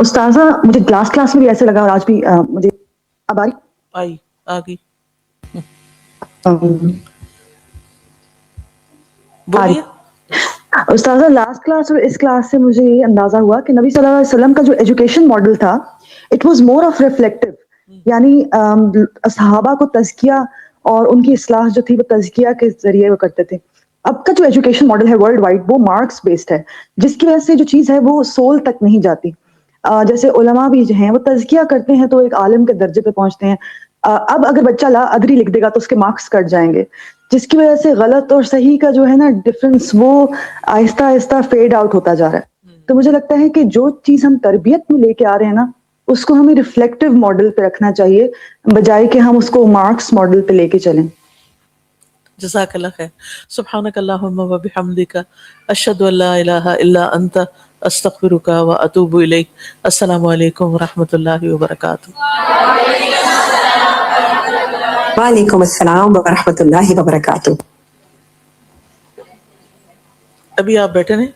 استاذہ مجھے لاسٹ کلاس میں بھی ایسے لگا اور آج بھی مجھے اب آ رہی آئی آ گئی. بولیے. استاذہ لاسٹ کلاس اور اس کلاس سے مجھے یہ اندازہ ہوا کہ نبی صلی اللہ علیہ وسلم کا جو ایجوکیشن ماڈل تھا it was more of reflective, یعنی صحابہ کو تزکیہ اور ان کی اصلاح جو تھی وہ تزکیہ کے ذریعے وہ کرتے تھے. اب کا جو ایجوکیشن ماڈل ہے ورلڈ وائڈ وہ مارکس بیسڈ ہے, جس کی وجہ سے جو چیز ہے وہ سول تک نہیں جاتی. جیسے علماء بھی جو ہیں وہ تزکیہ کرتے ہیں تو ایک عالم کے درجے پہ پہنچتے ہیں. اب اگر بچہ لا ادری لکھ دے گا تو اس کے مارکس کٹ جائیں گے, جس کی وجہ سے غلط اور صحیح کا جو ہے نا ڈفرنس وہ آہستہ آہستہ فیڈ آؤٹ ہوتا جا رہا ہے. تو مجھے لگتا ہے کہ جو چیز ہم تربیت میں لے کے آ رہے ہیں نا اس کو ہمیں ریفلیکٹیو ماڈل پہ رکھنا چاہیے بجائے کہ ہم اس کو مارکس ماڈل پہ لے کے چلیں. جزاک اللہ خیر. سبحانک اللہم و بحمدک اشہد ان لا الہ الا انت استغفرک و اتوب الیک. السلام علیکم و رحمۃ اللہ وبرکاتہ. وعلیکم السلام ورحمۃ اللہ وبرکاتہ. ابھی آپ بیٹھے نہیں.